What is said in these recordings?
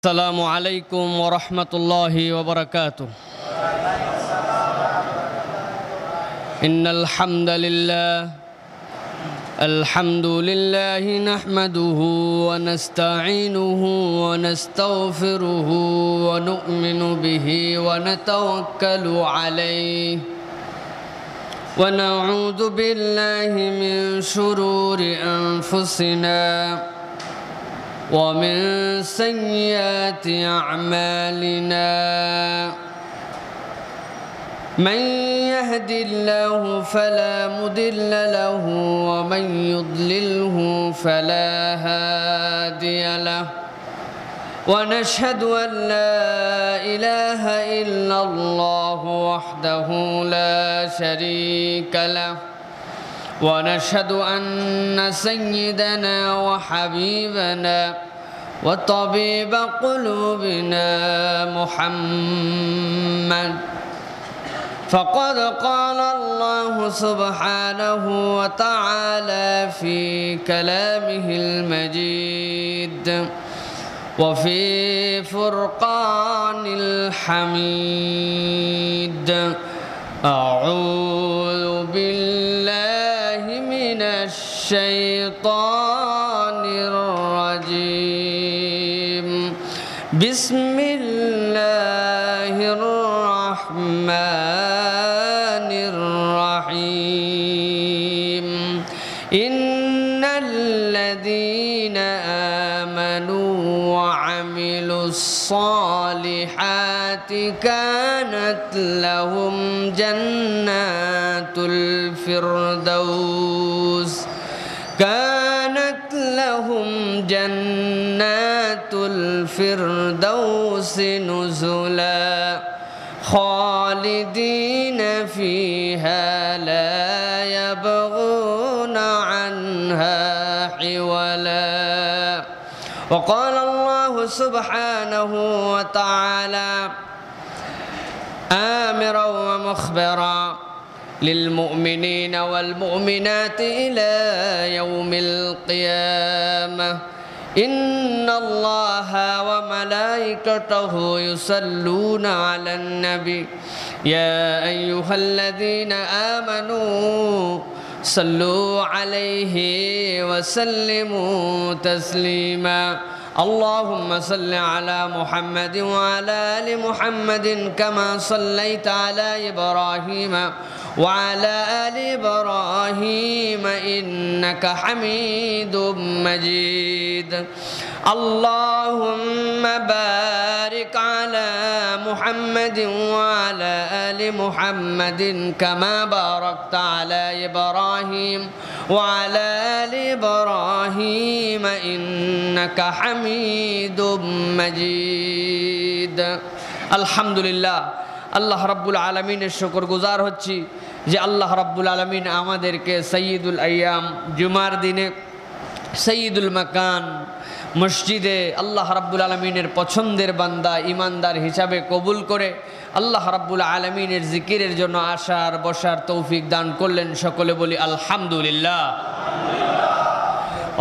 السلام عليكم ورحمة الله وبركاته. إن الحمد لله نحمده ونستعينه ونستغفره ونؤمن به ونتوكل عليه ونعوذ بالله من شرور أنفسنا ومن سيئات أعمالنا. من يهد الله فلا مضل له ومن يضلله فلا هادي له ونشهد أن لا إله إلا الله وحده لا شريك له ونشهد أن سيدنا وحبيبنا وطبيب قلوبنا محمد فقد قال الله سبحانه وتعالى في كلامه المجيد وفي فرقان الحميد. أعوذ بالله من الشيطان الرجيم. بسم الله الرحمن الرحيم. إن الذين آمنوا وعملوا الصالحات كانت لهم جنات الفردوس نزلا خالدين فيها لا يبغون عنها حولا. وقال الله سبحانه وتعالى آمرا ومخبرا للمؤمنين والمؤمنات إلى يوم القيامة إن الله وملائكته يصلون على النبي يا أيها الذين آمنوا صلوا عليه وسلموا تسليما. اللهم صل على محمد وعلى آل محمد كما صليت على إبراهيم وعلى آل إبراهيم إنك حميد مجيد. اللهم بارك على محمد وعلى آل محمد كما باركت على إبراهيم وعلى آل إبراهيم إنك حميد مجيد. الحمد لله আল্লাহ রাব্বুল আলামিনের শুকর গুজার হচ্ছি যে আল্লাহ রাব্বুল আলামিন আমাদেরকে সাইয়্যিদুল আইয়াম জুমার দিনে সাইয়্যিদুল মাকান মসজিদে আল্লাহ রাব্বুল আলামিনের পছন্দের বান্দা ইমানদার হিসাবে কবুল করে আল্লাহ রাব্বুল আলামিনের জিকিরের জন্য আসার বসার তৌফিক দান করলেন। সকলে বলি আলহামদুলিল্লাহ।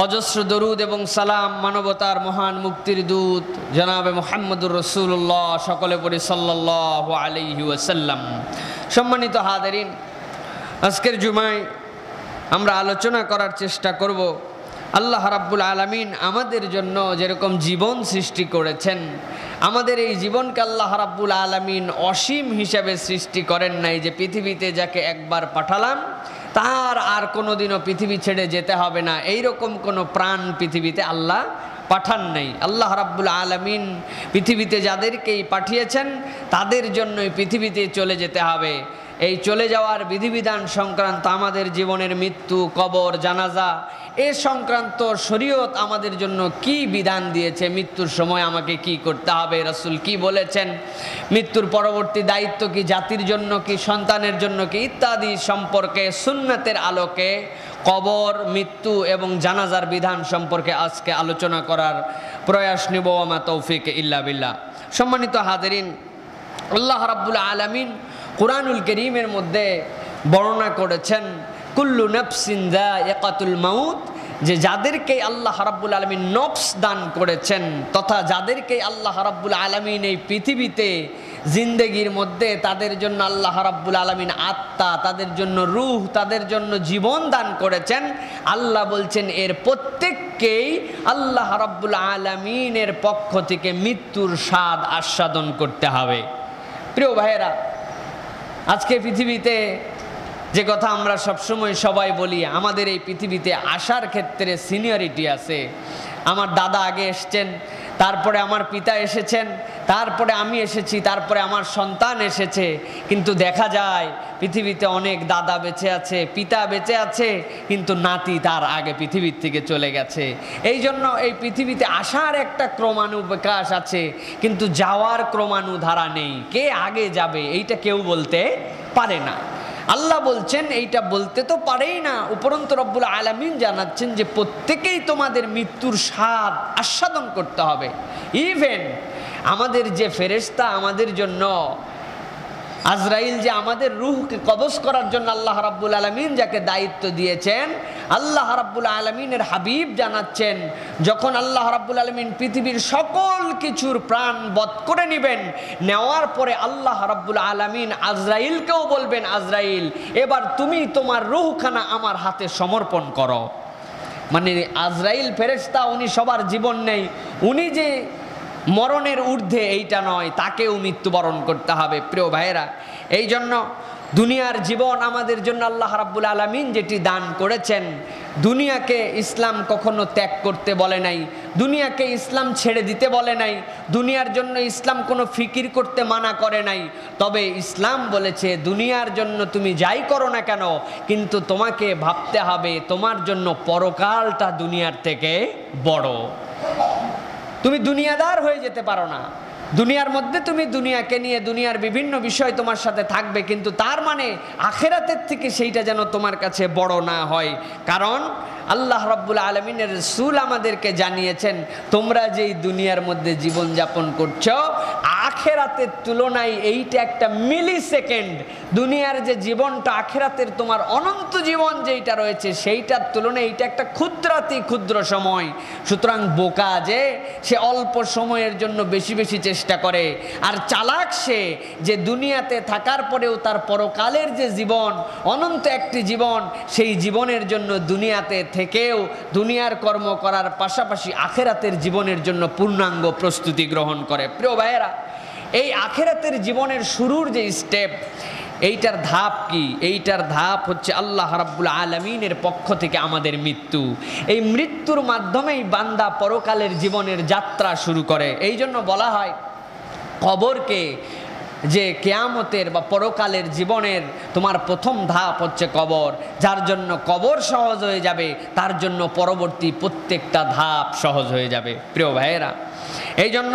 অজস্র দরুদ এবং সালাম মানবতার মহান মুক্তির দূত জনাবে মুহাম্মদুর রাসূলুল্লাহ সকলে পড়ি সাল্লাল্লাহু আলাইহি ওয়াসাল্লাম। সম্মানিত হাজিরিন, আজকের জুমায় আমরা আলোচনা করার চেষ্টা করব আল্লাহ রাব্বুল আলামিন আমাদের জন্য যেরকম জীবন সৃষ্টি করেছেন, আমাদের এই জীবনকে আল্লাহ রাব্বুল আলামিন অসীম হিসাবে সৃষ্টি করেন নাই যে পৃথিবীতে যাকে একবার পাঠালাম তার আর কোনোদিনও পৃথিবী ছেড়ে যেতে হবে না, এইরকম কোনো প্রাণ পৃথিবীতে আল্লাহ পাঠান নাই। আল্লাহ রাব্বুল আলামিন পৃথিবীতে যাদেরকেই পাঠিয়েছেন তাদের জন্যই পৃথিবীতে চলে যেতে হবে। এই চলে যাওয়ার বিধিবিধান সংক্রান্ত আমাদের জীবনের মৃত্যু, কবর, জানাজা এ সংক্রান্ত শরীয়ত আমাদের জন্য কি বিধান দিয়েছে, মৃত্যুর সময় আমাকে কি করতে হবে, রাসূল কি বলেছেন, মৃত্যুর পরবর্তী দায়িত্ব কি জাতির জন্য কি সন্তানের জন্য কি ইত্যাদি সম্পর্কে সুন্নাতের আলোকে কবর, মৃত্যু এবং জানাজার বিধান সম্পর্কে আজকে আলোচনা করার প্রয়াস নিব। ওয়া মা তৌফিক ইল্লা বিল্লাহ। সম্মানিত হাজিরিন, আল্লাহ রাব্বুল আলামিন কুরআনুল কারীমের মধ্যে বর্ণনা করেছেন কুল্লু নাফসিন যায়িকাতুল মাউত, যে যাদেরকে আল্লাহ রাব্বুল আলামিন নফস দান করেছেন তথা যাদেরকে আল্লাহ রাব্বুল আলামিন এই পৃথিবীতে জিন্দেগির মধ্যে তাদের জন্য আল্লাহ রাব্বুল আলামিন আত্মা, তাদের জন্য রূহ, তাদের জন্য জীবন দান করেছেন, আল্লাহ বলছেন এর প্রত্যেককেই আল্লাহ রাব্বুল আলামিনের পক্ষ থেকে মৃত্যুর স্বাদ আস্বাদন করতে হবে। প্রিয় ভাইয়েরা, আজকে পৃথিবীতে যে কথা আমরা সবসময় সবাই বলি, আমাদের এই পৃথিবীতে আসার ক্ষেত্রে সিনিয়রিটি আছে। আমার দাদা আগে এসেছেন, তারপরে আমার পিতা এসেছেন, তারপরে আমি এসেছি, তারপরে আমার সন্তান এসেছে। কিন্তু দেখা যায় পৃথিবীতে অনেক দাদা বেঁচে আছে, পিতা বেঁচে আছে, কিন্তু নাতি তার আগে পৃথিবীর থেকে চলে গেছে। এই জন্য এই পৃথিবীতে আসার একটা ক্রমানুবিকাশ আছে, কিন্তু যাওয়ার ক্রমানুধারা নেই। কে আগে যাবে এইটা কেউ বলতে পারে না। আল্লাহ বলছেন এইটা বলতে তো পারেই না, উপরন্তু রব্বুল আলামিন জানাচ্ছেন যে প্রত্যেকেই তোমাদের মৃত্যুর স্বাদ আস্বাদন করতে হবে। ইভেন আমাদের যে ফেরেশতা আমাদের জন্য আজরাইল, যে আমাদের রূহকে কবজ করার জন্য আল্লাহ রাব্বুল আলামিন যাকে দায়িত্ব দিয়েছেন, আল্লাহ রাব্বুল আলামিনের হাবিব জানাচ্ছেন যখন আল্লাহ রাব্বুল আলামিন পৃথিবীর সকল কিছুর প্রাণ বধ করে নেবেন, নেওয়ার পরে আল্লাহ রাব্বুল আলামিন আজরাইলকেও বলবেন, আজরাইল এবার তুমি তোমার রূহখানা আমার হাতে সমর্পণ করো। মানে আজরাইল ফেরেশতা উনি সবার জীবন নেই, উনি যে মরণের ঊর্ধ্বে এইটা নয়, তাকেও মৃত্যুবরণ করতে হবে। প্রিয় ভাইয়েরা, এই জন্য দুনিয়ার জীবন আমাদের জন্য আল্লাহ রাব্বুল আলামিন যেটি দান করেছেন, দুনিয়াকে ইসলাম কখনো ত্যাগ করতে বলে নাই, দুনিয়াকে ইসলাম ছেড়ে দিতে বলে নাই, দুনিয়ার জন্য ইসলাম কোনো ফিকির করতে মানা করে নাই। তবে ইসলাম বলেছে দুনিয়ার জন্য তুমি যাই করো না কেন, কিন্তু তোমাকে ভাবতে হবে তোমার জন্য পরকালটা দুনিয়ার থেকে বড়। তুমি দুনিয়াদার হয়ে যেতে পারো না, দুনিয়ার মধ্যে তুমি দুনিয়াকে নিয়ে দুনিয়ার বিভিন্ন বিষয় তোমার সাথে থাকবে, কিন্তু তার মানে আখিরাতের থেকে সেইটা যেন তোমার কাছে বড় না হয়। কারণ আল্লাহ রাব্বুল আলামিনের রাসূল আমাদেরকে জানিয়েছেন তোমরা যেই দুনিয়ার মধ্যে জীবন যাপন করছো, আখিরাতের তুলনায় এইটা একটা মিলি সেকেন্ড। দুনিয়ার যে জীবনটা, আখিরাতের তোমার অনন্ত জীবন যেইটা রয়েছে, সেইটার তুলনায় এইটা একটা ক্ষুদ্রাতি ক্ষুদ্র সময়। সুতরাং বোকা যে সে অল্প সময়ের জন্য বেশি বেশি চেষ্টা করে, আর চালাক সে যে দুনিয়াতে থাকার পরেও তার পরকালের যে জীবন, অনন্ত একটি জীবন, সেই জীবনের জন্য দুনিয়াতে থেকেও দুনিয়ার কর্ম করার পাশাপাশি আখিরাতের জীবনের জন্য পূর্ণাঙ্গ প্রস্তুতি গ্রহণ করে। প্রিয় ভাইয়েরা, এই আখিরাতের জীবনের শুরুর যে স্টেপ, এইটার ধাপ কি? এইটার ধাপ হচ্ছে আল্লাহ রাব্বুল আলামিনের পক্ষ থেকে আমাদের মৃত্যু। এই মৃত্যুর মাধ্যমেই বান্দা পরকালের জীবনের যাত্রা শুরু করে। এই জন্য বলা হয় কবরকে যে কিয়ামতের বা পরকালের জীবনের তোমার প্রথম ধাপ হচ্ছে কবর। যার জন্য কবর সহজ হয়ে যাবে, তার জন্য পরবর্তী প্রত্যেকটা ধাপ সহজ হয়ে যাবে। প্রিয় ভাইয়েরা, এই জন্য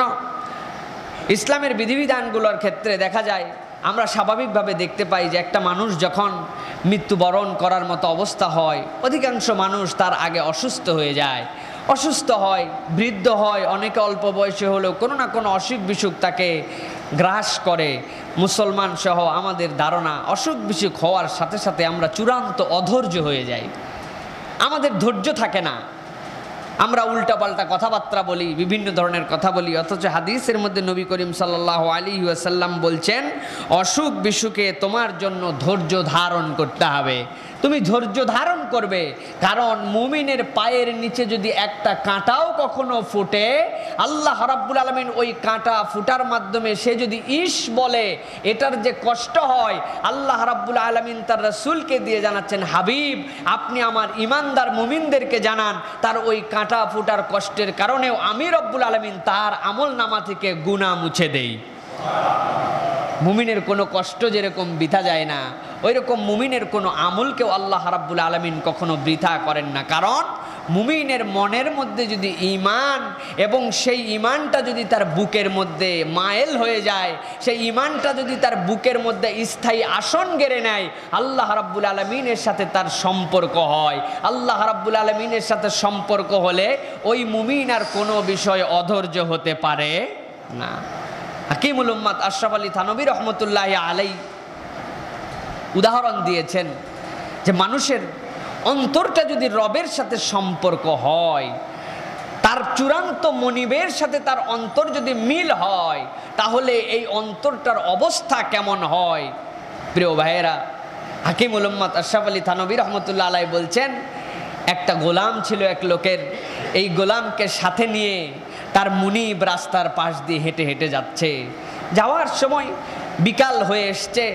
ইসলামের বিধিবিধানগুলোর ক্ষেত্রে দেখা যায়, আমরা স্বাভাবিকভাবে দেখতে পাই যে একটা মানুষ যখন মৃত্যুবরণ করার মতো অবস্থা হয়, অধিকাংশ মানুষ তার আগে অসুস্থ হয়ে যায়, অসুস্থ হয়, বৃদ্ধ হয়, অনেকে অল্প বয়সে হলেও কোনো না কোনো অসুখ বিসুখ তাকে গ্রাস করে। মুসলমান সহ আমাদের ধারণা অসুখ বিসুখ হওয়ার সাথে সাথে আমরা চূড়ান্ত অধৈর্য হয়ে যাই, আমাদের ধৈর্য থাকে না, আমরা উল্টাপাল্টা কথাবার্তা বলি, বিভিন্ন ধরনের কথা বলি। অথচ হাদিসের মধ্যে নবী করিম সাল্লাল্লাহু আলাইহি ওয়াসাল্লাম বলছেন অসুখ বিসুখে তোমার জন্য ধৈর্য ধারণ করতে হবে। তুমি ধৈর্য ধারণ করবে, কারণ মুমিনের পায়ের নিচে যদি একটা কাঁটাও কখনো ফুটে, আল্লাহ রাব্বুল আলামিন ওই কাঁটা ফুটার মাধ্যমে সে যদি ইস বলে, এটার যে কষ্ট হয়, আল্লাহ রাব্বুল আলামিন তার রাসূলকে দিয়ে জানাচ্ছেন, হাবিব আপনি আমার ইমানদার মুমিনদেরকে জানান তার ওই কাঁটা ফুটার কষ্টের কারণেও আমি রব্বুল আলামিন তার আমল নামা থেকে গুনাহ মুছে দেই। মুমিনের কোনো কষ্ট যেরকম বৃথা যায় না, ওই রকম মুমিনের কোনো আমলকেও আল্লাহ রাব্বুল আলামিন কখনো বৃথা করেন না। কারণ মুমিনের মনের মধ্যে যদি ঈমান, এবং সেই ঈমানটা যদি তার বুকের মধ্যে মায়েল হয়ে যায়, সেই ঈমানটা যদি তার বুকের মধ্যে স্থায়ী আসন গেড়ে নেয়, আল্লাহ রাব্বুল আলামিনের সাথে তার সম্পর্ক হয়। আল্লাহ রাব্বুল আলামিনের সাথে সম্পর্ক হলে ওই মুমিন আর কোনো বিষয়ে অধৈর্য হতে পারে না। হাকিমুল উম্মাত আশরাফ আলী থানভী রহমতুল্লাহ আলাইহি উদাহরণ দিয়েছেন যে মানুষের অন্তরটা যদি রবের সাথে সম্পর্ক হয়, তার চূড়ান্ত মনিবের সাথে তার অন্তর যদি মিল হয়, তাহলে এই অন্তরটার অবস্থা কেমন হয়? প্রিয় ভাইয়েরা, হাকিমুল উম্মাত আশরাফ আলী থানভী রহমতুল্লাহ আলাইহি বলছেন, একটা গোলাম ছিল এক লোকের। এই গোলামকে সাথে নিয়ে তার মুনিব রাস্তার পাশ দিয়ে হেঁটে হেঁটে যাচ্ছে। যাওয়ার সময় বিকাল হয়ে এসছে,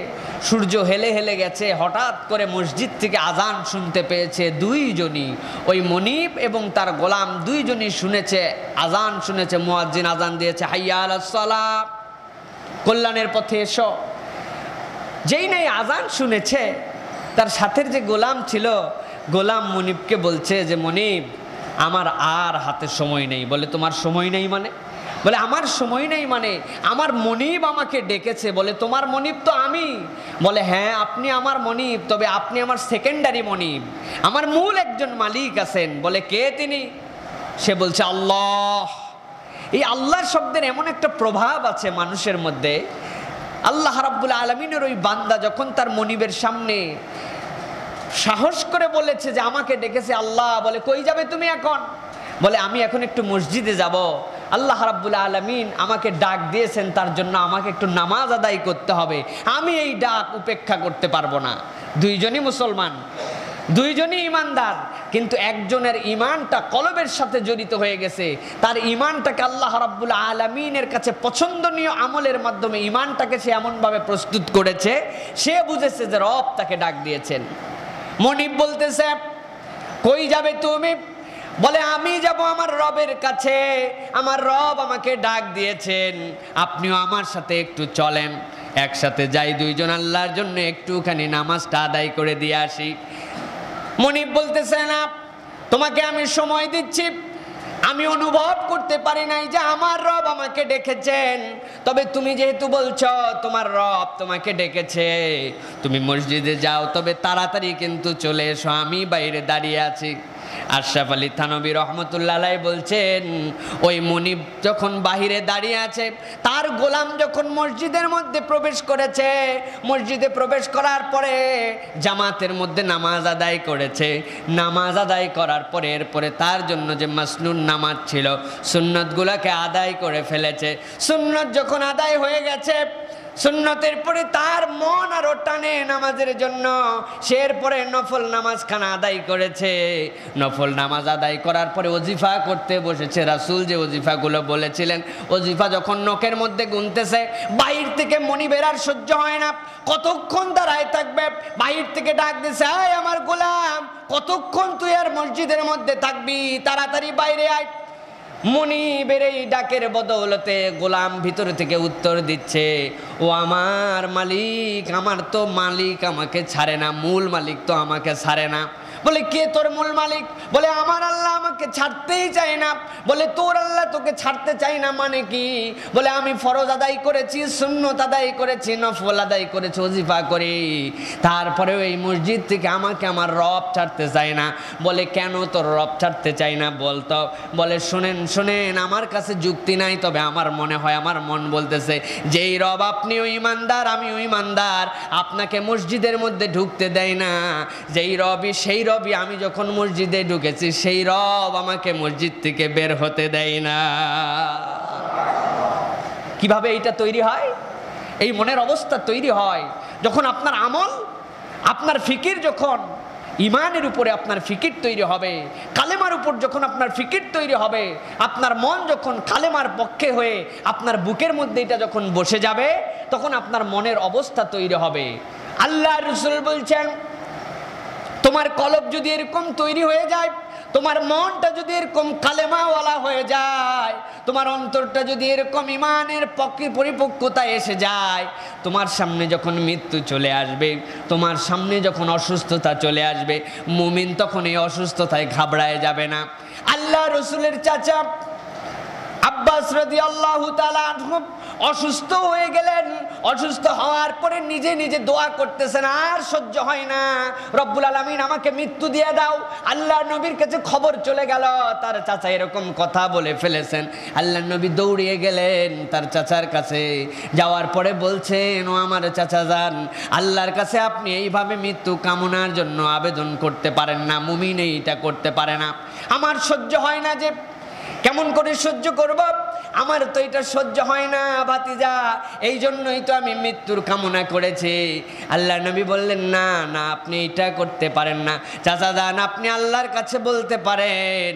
সূর্য হেলে হেলে গেছে। হঠাৎ করে মসজিদ থেকে আজান শুনতে পেয়েছে দুইজনই, ওই মুনিব এবং তার গোলাম দুইজনই শুনেছে, আজান শুনেছে, মুয়াজ্জিন আজান দিয়েছে, হাইয়া আলাস সালাহ, কল্যাণের পথে এসো। যেই নাই আজান শুনেছে, তার সাথের যে গোলাম ছিল, গোলাম মুনিবকে বলছে যে মুনিব, আমার আর হাতে সময় নেই। বলে তোমার সময় নেই মানে? বলে আমার সময় নেই মানে আমার মনিব আমাকে ডেকেছে। বলে তোমার মনিব তো আমি? বলে হ্যাঁ আপনি আমার মনিব, তবে আপনি আমার সেকেন্ডারি মনিব, আমার মূল একজন মালিক আছেন। বলে কে তিনি? সে বলছে আল্লাহ। এই আল্লাহর শব্দের এমন একটা প্রভাব আছে মানুষের মধ্যে। আল্লাহ রাব্বুল আলামিনের ওই বান্দা যখন তার মনিবের সামনে সাহস করে বলেছে যে আমাকে ডেকেছে আল্লাহ, বলে কই যাবে তুমি এখন? বলে আমি এখন একটু মসজিদে যাব। আল্লাহ রাব্বুল আলামিন আমাকে ডাক দিয়েছেন, তার জন্য আমাকে একটু নামাজ আদায় করতে হবে, আমি এই ডাক উপেক্ষা করতে পারবো না। দুইজনই মুসলমান, দুইজনই ইমানদার, কিন্তু একজনের ইমানটা কলবের সাথে জড়িত হয়ে গেছে। তার ইমানটাকে আল্লাহ রাব্বুল আলামিনের কাছে পছন্দনীয় আমলের মাধ্যমে ইমানটাকে সে এমনভাবে প্রস্তুত করেছে, সে বুঝেছে যে রব তাকে ডাক দিয়েছেন। মনিব বলতেছে কই যাবে তুমি? বলে আমি যাব আমার রবের কাছে, আমার রব আমাকে ডাক দিয়েছেন, আপনিও আমার সাথে একটু চলেন, একসাথে যাই, দুইজন আল্লাহর জন্য একটুখানি নামাজটা আদায় করে দিয়ে আসি। মনিব বলতেছে না, তোমাকে আমি সময় দিচ্ছি, আমি অনুভব করতে পারি নাই যে আমার রব আমাকে ডেকেছেন, তবে তুমি যেহেতু বলছো তোমার রব তোমাকে ডেকেছে, তুমি মসজিদে যাও, তবে তাড়াতাড়ি কিন্তু চলে এসো, আমি বাইরে দাঁড়িয়ে আছি। আশরাফ আলী থানভী রহমতুল্লাহ আলাইহি বলছেন, ওই মুনিব যখন বাহিরে দাঁড়িয়ে আছে, তার গোলাম যখন মসজিদের মধ্যে প্রবেশ করেছে, মসজিদে প্রবেশ করার পরে জামাতের মধ্যে নামাজ আদায় করেছে, নামাজ আদায় করার পরে এরপরে তার জন্য যে মাসনুন নামাজ ছিল, সুন্নতগুলোকে আদায় করে ফেলেছে। সুন্নত যখন আদায় হয়ে গেছে, সুন্নতের পরে তার মন আরো টানে নামাজের জন্য, সে এরপরে নফল নামাজ খানা আদায় করেছে। নফল নামাজ আদায় করার পরে ওজিফা করতে বসেছে। রাসূল যে ওজিফাগুলো বলেছিলেন, ওজিফা যখন নখের মধ্যে গুনতেছে, বাহির থেকে মনিবের আর সহ্য হয় না, কতক্ষণ দাঁড়ায় থাকবে? বাহির থেকে ডাক দিছে, আয় আমার গোলাম, কতক্ষণ তুই আর মসজিদের মধ্যে থাকবি, তাড়াতাড়ি বাইরে আয়। মুনিবের এই ডাকের বদৌলতে গোলাম ভিতর থেকে উত্তর দিচ্ছে, ও আমার মালিক, আমার তো মালিক আমাকে ছাড়ে না, মূল মালিক তো আমাকে ছাড়ে না। বলে কে তোর মূল মালিক? বলে আমার আল্লাহ আমাকে ছাড়তেই চায় না। বলে তোর আল্লাহ তোকে ছাড়তে চায় না মানে কি? বলে আমি ফরজ আদায় করেছি, সুন্নত আদায় করেছি, নফল আদায় করেছি, ওজিফা করি, তারপরেও এই মসজিদ থেকে আমাকে আমার রব ছাড়তে চায় না। বলে কেন তোর রব ছাড়তে চায় না বলতো? বলে শোনেন শোনেন, আমার কাছে যুক্তি নাই, তবে আমার মনে হয়, আমার মন বলতেছে, যেই রব আপনিও ইমানদার আমিও ইমানদার, আপনাকে মসজিদের মধ্যে ঢুকতে দেয় না, যেই রবই সেই রবি আমি যখন মসজিদে ঢুকেছি, সেই রব আমাকে মসজিদ থেকে বের হতে দেয় না। কিভাবে এইটা তৈরি হয়? এই মনের অবস্থা তৈরি হয় যখন আপনার আমল, আপনার ফিকির, যখন ইমানের উপরে আপনার ফিকির তৈরি হবে, কালেমার উপর যখন আপনার ফিকির তৈরি হবে, আপনার মন যখন কালেমার পক্ষে হয়ে আপনার বুকের মধ্যে এটা যখন বসে যাবে, তখন আপনার মনের অবস্থা তৈরি হবে। আল্লাহ রাসূল বলছেন, তোমার কলব যদি এরকম তৈরি হয়ে যায়, তোমার মনটা যদি এরকম কালেমাওয়ালা হয়ে যায়, তোমার অন্তরটা যদি এরকম ইমানের পক্ষে পরিপক্কতায় এসে যায়, তোমার সামনে যখন মৃত্যু চলে আসবে, তোমার সামনে যখন অসুস্থতা চলে আসবে, মুমিন তখন এই অসুস্থতায় ঘাবড়ায় যাবে না। আল্লাহ রসুলের চাচা আব্বাস রাদিয়াল্লাহু তাআলা আনহু অসুস্থ হয়ে গেলেন। অসুস্থ হওয়ার পরে নিজে নিজে দোয়া করতেছেন, আর সহ্য হয় না, রব্বুল আলামিন আমাকে মৃত্যু দিয়ে দাও। আল্লাহর নবীর কাছে খবর চলে গেল তার চাচা এরকম কথা বলে ফেলেছেন। আল্লাহর নবী দৌড়িয়ে গেলেন তার চাচার কাছে। যাওয়ার পরে বলছেন, ও আমার চাচা যান, আল্লাহর কাছে আপনি এইভাবে মৃত্যু কামনার জন্য আবেদন করতে পারেন না, মুমিন এইটা করতে পারে না। আমার সহ্য হয় না, যে কেমন করে সহ্য করব, আমার তো এটা সহ্য হয় না ভাতিজা, এই জন্যই তো আমি মৃত্যুর কামনা করেছি। আল্লাহ নবী বললেন, না না, আপনি এটা করতে পারেন না চাচা যান, আপনি আল্লাহর কাছে বলতে পারেন।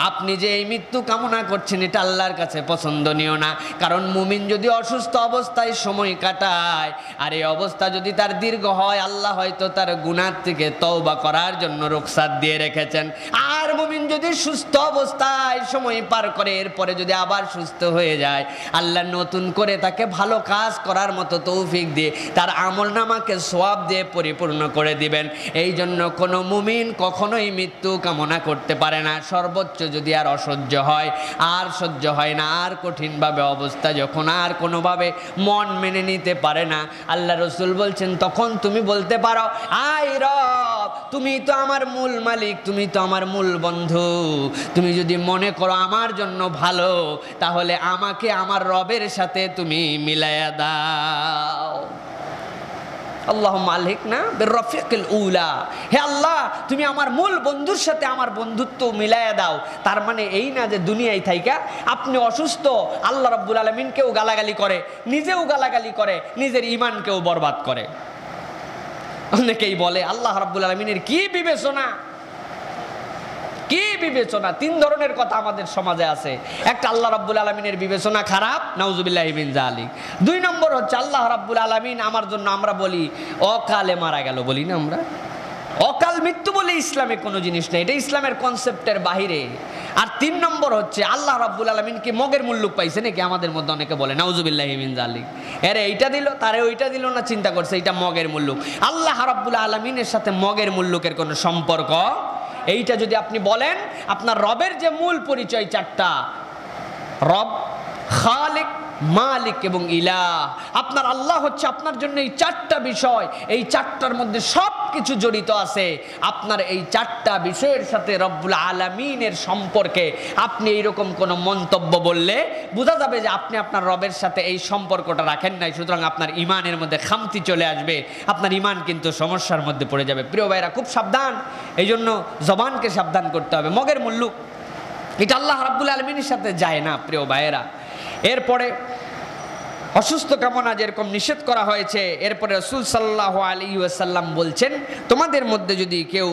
আপনি যে এই মৃত্যু কামনা করছেন এটা আল্লাহর কাছে পছন্দনীয় না, কারণ মুমিন যদি অসুস্থ অবস্থায় সময় কাটায় আর এই অবস্থা যদি তার দীর্ঘ হয়, আল্লাহ হয়তো তার গুনাহ থেকে তওবা করার জন্য রুখসাত দিয়ে রেখেছেন। আর মুমিন যদি সুস্থ অবস্থায় সময় পার করে এরপরে যদি আবার সুস্থ হয়ে যায়, আল্লাহ নতুন করে তাকে ভালো কাজ করার মতো তৌফিক দিয়ে তার আমলনামাকে সওয়াব দিয়ে পরিপূর্ণ করে দিবেন। এই জন্য কোনো মুমিন কখনোই মৃত্যু কামনা করতে পারে না। সর্বোচ্চ যদি আর অসহ্য হয়, আর সহ্য হয় না, আর কঠিনভাবে অবস্থা যখন আর কোনোভাবে মন মেনে নিতে পারে না, আল্লাহ রসুল বলছেন তখন তুমি বলতে পারো, আয় রব, তুমি তো আমার মূল মালিক, তুমি তো আমার মূল বন্ধু, তুমি যদি মনে করো আমার জন্য ভালো, তাহলে আমাকে আমার রবের সাথে তুমি মিলায়া দাও। আল্লাহুম্মা আলহিকনা বিররফিকিল উলা, হে আল্লাহ তুমি আমার মূল বন্ধুর সাথে আমার বন্ধুত্ব মিলায়া দাও। তার মানে এই না যে দুনিয়ায় থাইকা আপনি অসুস্থ, আল্লাহ রাব্বুল আলামিনকেও গালাগালি করে, নিজেও গালাগালি করে, নিজের ঈমানকেও বরবাদ করে। অনেকেই বলে আল্লাহ রাব্বুল আলামিনের কি বিবেচনা, কি বিবেচনা। তিন ধরনের কথা আমাদের সমাজে আছে। একটা, আল্লাহ রাব্বুল আলামিনের বিবেচনা খারাপ, নাউজুবিল্লাহি মিন যালিক। দুই নম্বর হচ্ছে আল্লাহ রাব্বুল আলামিন আমার জন্য, আমরা বলি অকালে মারা গেল, বলি না আমরা, অকাল মৃত্যু বলে ইসলামে কোনো জিনিস নেই, এটা ইসলামের কনসেপ্টের বাহিরে। আর তিন নম্বর হচ্ছে আল্লাহ রাব্বুল আলামিন কি মগের মুল্লুক পাইছে নাকি? আমাদের মধ্যে অনেকে বলে নাউজুবিল্লাহি মিন যালিক, আরে এইটা দিল তারে ওইটা দিল না, চিন্তা করছে এটা মগের মুল্লুক। আল্লাহ রাব্বুল আলামিনের সাথে মগের মুল্লুকের কোনো সম্পর্ক, এইটা যদি আপনি বলেন, আপনার রবের যে মূল পরিচয় চারটা, রব, খালিক, মালিক এবং ইলাহ, আপনার আল্লাহ হচ্ছে আপনার জন্য এই চারটা বিষয়, এই চারটার মধ্যে সব কিছু জড়িত আছে। আপনার এই চারটা বিষয়ের সাথে রব্বুল আলামিনের সম্পর্কে আপনি এইরকম কোনো মন্তব্য বললে বোঝা যাবে যে আপনি আপনার রবের সাথে এই সম্পর্কটা রাখেন নাই। সুতরাং আপনার ইমানের মধ্যে খামতি চলে আসবে, আপনার ইমান কিন্তু সমস্যার মধ্যে পড়ে যাবে। প্রিয় ভাইরা, খুব সাবধান, এই জন্য জবানকে সাবধান করতে হবে। মগের মুল্লুক এটা আল্লাহ রাব্বুল আলামিনের সাথে যায় না প্রিয় ভাইয়েরা। এরপরে অসুস্থ কামনা যেরকম নিষেধ করা হয়েছে, এরপরে রাসূল সাল্লাল্লাহু আলাইহি ওয়াসাল্লাম বলছেন, তোমাদের মধ্যে যদি কেউ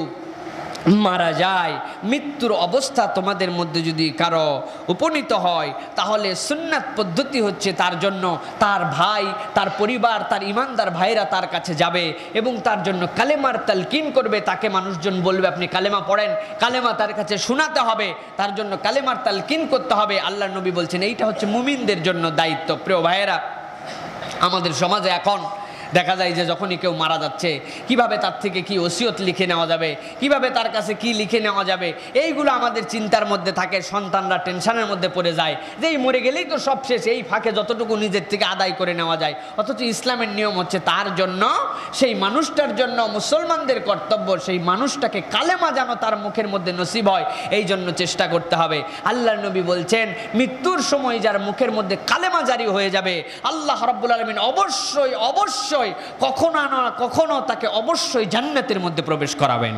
মারা যায়, মৃত্যুর অবস্থা তোমাদের মধ্যে যদি কারো উপনীত হয়, তাহলে সুন্নাত পদ্ধতি হচ্ছে তার জন্য তার ভাই, তার পরিবার, তার ইমানদার ভাইরা তার কাছে যাবে এবং তার জন্য কালেমার তালকিন করবে। তাকে মানুষজন বলবে আপনি কালেমা পড়েন, কালেমা তার কাছে শোনাতে হবে, তার জন্য কালেমার তালকিন করতে হবে। আল্লাহর নবী বলছেন এইটা হচ্ছে মুমিনদের জন্য দায়িত্ব। প্রিয় ভাইয়েরা, আমাদের সমাজে এখন দেখা যায় যে যখনই কেউ মারা যাচ্ছে, কিভাবে তার থেকে কি ওসিয়ত লিখে নেওয়া যাবে, কিভাবে তার কাছে কি লিখে নেওয়া যাবে, এইগুলো আমাদের চিন্তার মধ্যে থাকে। সন্তানরা টেনশনের মধ্যে পড়ে যায় যে এই মরে গেলেই তো সব শেষ, এই ফাঁকে যতটুকু নিজের থেকে আদায় করে নেওয়া যায়। অথচ ইসলামের নিয়ম হচ্ছে তার জন্য, সেই মানুষটার জন্য মুসলমানদের কর্তব্য সেই মানুষটাকে কালেমা যেন তার মুখের মধ্যে নসিব হয়, এই জন্য চেষ্টা করতে হবে। আল্লাহর নবী বলছেন মৃত্যুর সময় যার মুখের মধ্যে কালেমা জারি হয়ে যাবে, আল্লাহ রাব্বুল আলামিন অবশ্যই অবশ্যই কখনো না কখনো তাকে অবশ্যই জান্নাতের মধ্যে প্রবেশ করাবেন।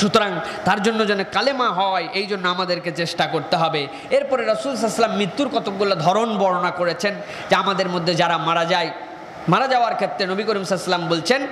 সুতরাং তার জন্য যেন কালেমা হয়, এই জন্য আমাদেরকে চেষ্টা করতে হবে। এরপরে রাসূল সাল্লাল্লাহু আলাইহি ওয়াসাল্লাম মৃত্যুর কতগুলো ধরন বর্ণনা করেছেন, যে আমাদের মধ্যে যারা মারা যায়, মারা যাওয়ার ক্ষেত্রে নবী করিম সাল্লাল্লাহু আলাইহি ওয়াসাল্লাম বলছেন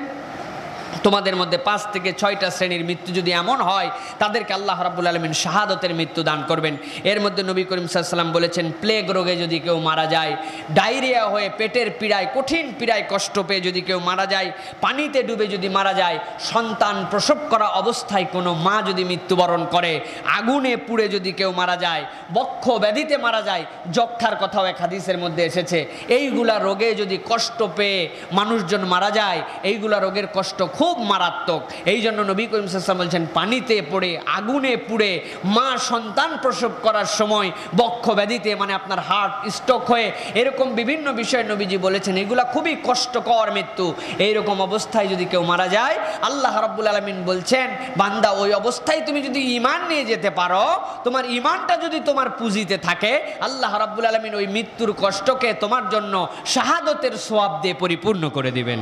তোমাদের মধ্যে 5 থেকে 6টা শ্রেণীর মৃত্যু যদি এমন হয়, তাদেরকে আল্লাহ রাব্বুল আলামিন শাহাদতের মৃত্যু দান করবেন। এর মধ্যে নবী করিম সাল্লাল্লাহু আলাইহি ওয়াসাল্লাম বলেছেন, প্লেগ রোগে যদি কেউ মারা যায়, ডায়রিয়া হয়ে পেটের পীড়ায়, কঠিন পীড়ায় কষ্ট পেয়ে যদি কেউ মারা যায়, পানিতে ডুবে যদি মারা যায়, সন্তান প্রসব করা অবস্থায় কোনো মা যদি মৃত্যুবরণ করে, আগুনে পুড়ে যদি কেউ মারা যায়, বক্ষ ব্যাধিতে মারা যায়, যক্ষার কথাও এক হাদিসের মধ্যে এসেছে। এইগুলা রোগে যদি কষ্ট পেয়ে মানুষজন মারা যায়, এইগুলা রোগের কষ্ট খুব খুব মারাত্মক। এই জন্য নবী করিম সাল্লাল্লাহু আলাইহি ওয়াসাল্লাম বলছেন, পানিতে পড়ে আগুনে পুড়ে মা সন্তান প্রসব করার সময় বক্ষ ব্যাধিতে, মানে আপনার হার্ট স্ট্রোক হয়ে এরকম বিভিন্ন বিষয় নবীজি বলেছেন, এগুলা খুবই কষ্টকর মৃত্যু। এইরকম অবস্থায় যদি কেউ মারা যায়, আল্লাহ রাব্বুল আলামিন বলছেন, বান্দা ওই অবস্থায় তুমি যদি ঈমান নিয়ে যেতে পারো, তোমার ঈমানটা যদি তোমার পুঁজিতে থাকে, আল্লাহ রাব্বুল আলামিন ওই মৃত্যুর কষ্টকে তোমার জন্য শাহাদতের সওয়াব দিয়ে পরিপূর্ণ করে দিবেন।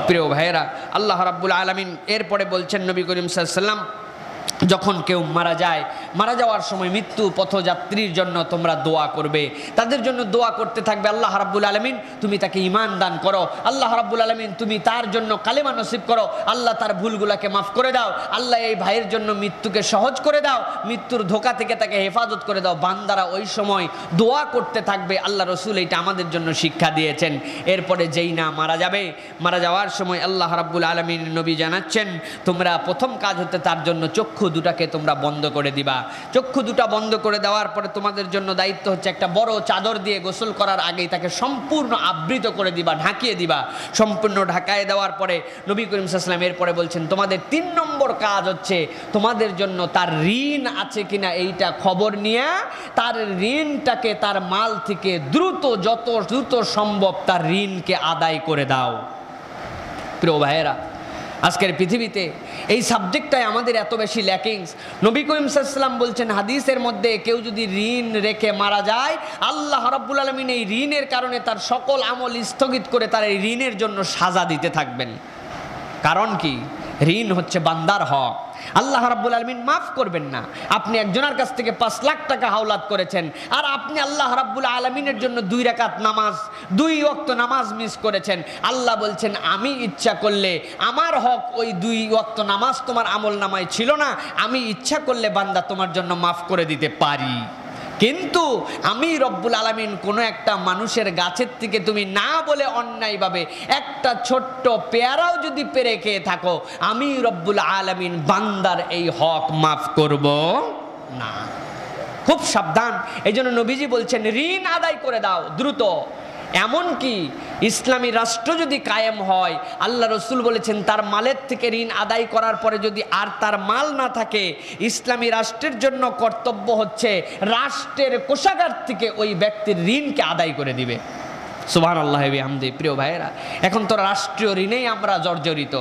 প্রিয় ভাইয়েরা, আল্লাহ রাব্বুল আলামিন এরপরে বলছেন নবী করিম সাল্লাল্লাহু আলাইহি ওয়াসাল্লাম, যখন কেউ মারা যায়, মারা যাওয়ার সময় মৃত্যু পথযাত্রীর জন্য তোমরা দোয়া করবে, তাদের জন্য দোয়া করতে থাকবে, আল্লাহ রাব্বুল আলামিন তুমি তাকে ঈমান দান করো, আল্লাহ রাব্বুল আলামিন তুমি তার জন্য কালেমা নসিব করো, আল্লাহ তার ভুলগুলোকে মাফ করে দাও, আল্লাহ এই ভাইয়ের জন্য মৃত্যুকে সহজ করে দাও, মৃত্যুর ধোঁকা থেকে তাকে হেফাজত করে দাও। বান্দারা ওই সময় দোয়া করতে থাকবে। আল্লাহ রসুল এইটা আমাদের জন্য শিক্ষা দিয়েছেন। এরপরে যেই না মারা যাবে, মারা যাওয়ার সময় আল্লাহ রাব্বুল আলামিন নবী জানাচ্ছেন, তোমরা প্রথম কাজ হতে তার জন্য চক্ষু দুটাকে তোমরা বন্ধ করে দিবা। চক্ষু দুটা বন্ধ করে দেওয়ার পরে তোমাদের জন্য দায়িত্ব হচ্ছে একটা বড় চাদর দিয়ে গোসল করার আগেই তাকে সম্পূর্ণ আবৃত করে দিবা, ঢাকিয়ে দিবা। সম্পূর্ণ ঢাকায় দেওয়ার পরে নবী করিম সাল্লাল্লাহু আলাইহি ওয়াসাল্লাম এরপরে বলছেন, তোমাদের 3 নম্বর কাজ হচ্ছে তোমাদের জন্য তার ঋণ আছে কিনা এইটা খবর নিয়ে তার ঋণটাকে তার মাল থেকে যত দ্রুত সম্ভব তার ঋণকে আদায় করে দাও। প্রিয় ভাইয়েরা, আজকের পৃথিবীতে এই সাবজেক্টটাই আমাদের এত বেশি ল্যাকিংস। নবী করিম সাল্লাল্লাহু আলাইহি ওয়াসাল্লাম বলছেন হাদিসের মধ্যে, কেউ যদি ঋণ রেখে মারা যায়, আল্লাহ রাব্বুল আলামিন এই ঋণের কারণে তার সকল আমল স্থগিত করে তার এই ঋণের জন্য সাজা দিতে থাকবেন। কারণ কি? ঋণ হচ্ছে বান্দার হক, আল্লাহ রাব্বুল আলামিন মাফ করবেন না। আপনি একজনের কাছ থেকে 5 লাখ টাকা হাওলাত করেছেন, আর আপনি আল্লাহ রাব্বুল আলামিনের জন্য 2 রাকাত নামাজ, 2 ওয়াক্ত নামাজ মিস করেছেন। আল্লাহ বলছেন, আমি ইচ্ছা করলে আমার হক ওই 2 ওয়াক্ত নামাজ তোমার আমল নামায় ছিল না, আমি ইচ্ছা করলে বান্দা তোমার জন্য মাফ করে দিতে পারি। কিন্তু আমি রব্বুল আলামিন কোনো একটা মানুষের গাছের থেকে তুমি না বলে অন্যায়ভাবে একটা ছোট্ট পেয়ারাও যদি পেরে খেয়ে থাকো, আমি রব্বুল আলামিন বান্দার এই হক মাফ করব না। খুব সাবধান। এই জন্য নবীজি বলছেন, ঋণ আদায় করে দাও দ্রুত। এমনকি ইসলামী রাষ্ট্র যদি কায়েম হয়, আল্লাহ রসুল বলেছেন তার মালের থেকে ঋণ আদায় করার পরে যদি আর তার মাল না থাকে, ইসলামী রাষ্ট্রের জন্য কর্তব্য হচ্ছে রাষ্ট্রের কোষাগার থেকে ওই ব্যক্তির ঋণকে আদায় করে দিবে। সুবহানাল্লাহ ওয়া বিহামদিহি। প্রিয় ভাইয়েরা, এখন তো রাষ্ট্রীয় ঋণেই আমরা জর্জরিত,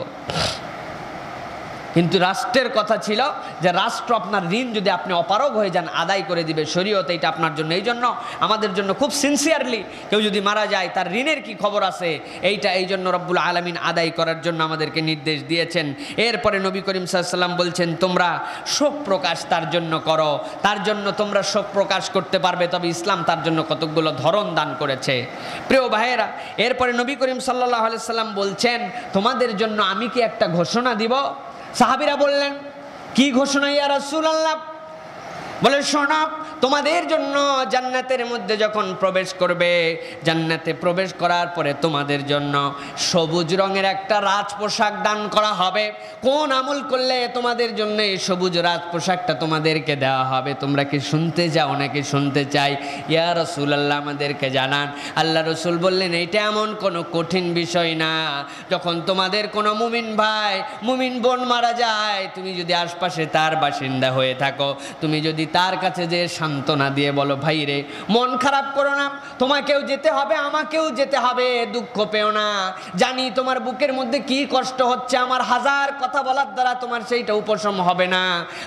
কিন্তু রাষ্ট্রের কথা ছিল যে রাষ্ট্র আপনার ঋণ যদি আপনি অপারগ হয়ে যান আদায় করে দিবে। শরীয়ত এটা আপনার জন্য, এই জন্য আমাদের জন্য খুব সিনসিয়ারলি কেউ যদি মারা যায় তার ঋণের কি খবর আছে এইটা এই জন্য রব্বুল আলামিন আদায় করার জন্য আমাদেরকে নির্দেশ দিয়েছেন। এরপরে নবী করিম সাল্লাল্লাহু আলাইহি ওয়াসাল্লাম বলছেন, তোমরা শোক প্রকাশ তার জন্য করো, তার জন্য তোমরা শোক প্রকাশ করতে পারবে, তবে ইসলাম তার জন্য কতকগুলো ধরন দান করেছে। প্রিয় ভাইয়েরা, এরপরে নবী করিম সাল্লাল্লাহু আলাইহি ওয়াসাল্লাম বলছেন, তোমাদের জন্য আমি কি একটা ঘোষণা দিব? সাহাবীরা বললেন, কি ঘোষণা ইয়া রাসূলুল্লাহ? বলে, শোনো, তোমাদের জন্য জান্নাতের মধ্যে যখন প্রবেশ করবে, জান্নাতে প্রবেশ করার পরে তোমাদের জন্য সবুজ রঙের একটা রাজ পোশাক দান করা হবে। কোন আমল করলে তোমাদের জন্য এই সবুজ রাজ পোশাকটা তোমাদেরকে দেওয়া হবে? তোমরা কি শুনতে চাও নাকি শুনতে চাই? ইয়া রাসূলুল্লাহ, আমাদেরকে জানান। আল্লাহ রসুল বললেন, এইটা এমন কোনো কঠিন বিষয় না। যখন তোমাদের কোনো মুমিন ভাই মুমিন বোন মারা যায়, তুমি যদি আশপাশে তার বাসিন্দা হয়ে থাকো, তুমি যদি তার কাছে যে সান্ত্বনা দিয়ে বলো, ভাই রে মন খারাপ করো না, তোমাকেও যেতে হবে আমাকেও যেতে হবে, দুঃখ পেও না, জানি তোমার বুকের মধ্যে কি কষ্ট হচ্ছে, আমার হাজার কথা বলার দ্বারা তোমার সেইটা উপশম হবে না,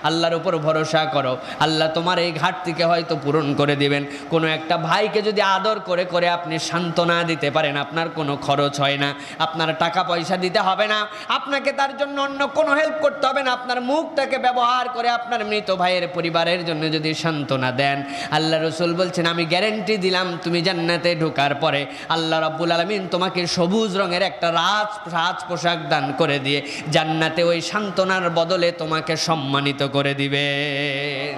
আল্লাহর উপর ভরসা করো, আল্লাহ তোমার এই ঘাটতিকে হয়তো পূরণ করে দিবেন। কোনো একটা ভাইকে যদি আদর করে করে আপনি সান্ত্বনা দিতে পারেন, আপনার কোনো খরচ হয় না, আপনার টাকা পয়সা দিতে হবে না, আপনাকে তার জন্য অন্য কোনো হেল্প করতে হবে না, আপনার মুখটাকে ব্যবহার করে আপনার মৃত ভাইয়ের পরিবারের জন্য যদি সান্ত্বনা দেন, আল্লাহ রসুল বলছেন, আমি গ্যারেন্টি দিলাম তুমি জান্নাতে ঢোকার পরে আল্লাহ রাব্বুল আলামিন তোমাকে সবুজ রঙের একটা রাজ পোশাক দান করে দিয়ে জান্নাতে ওই সান্ত্বনার বদলে তোমাকে সম্মানিত করে দিবেন।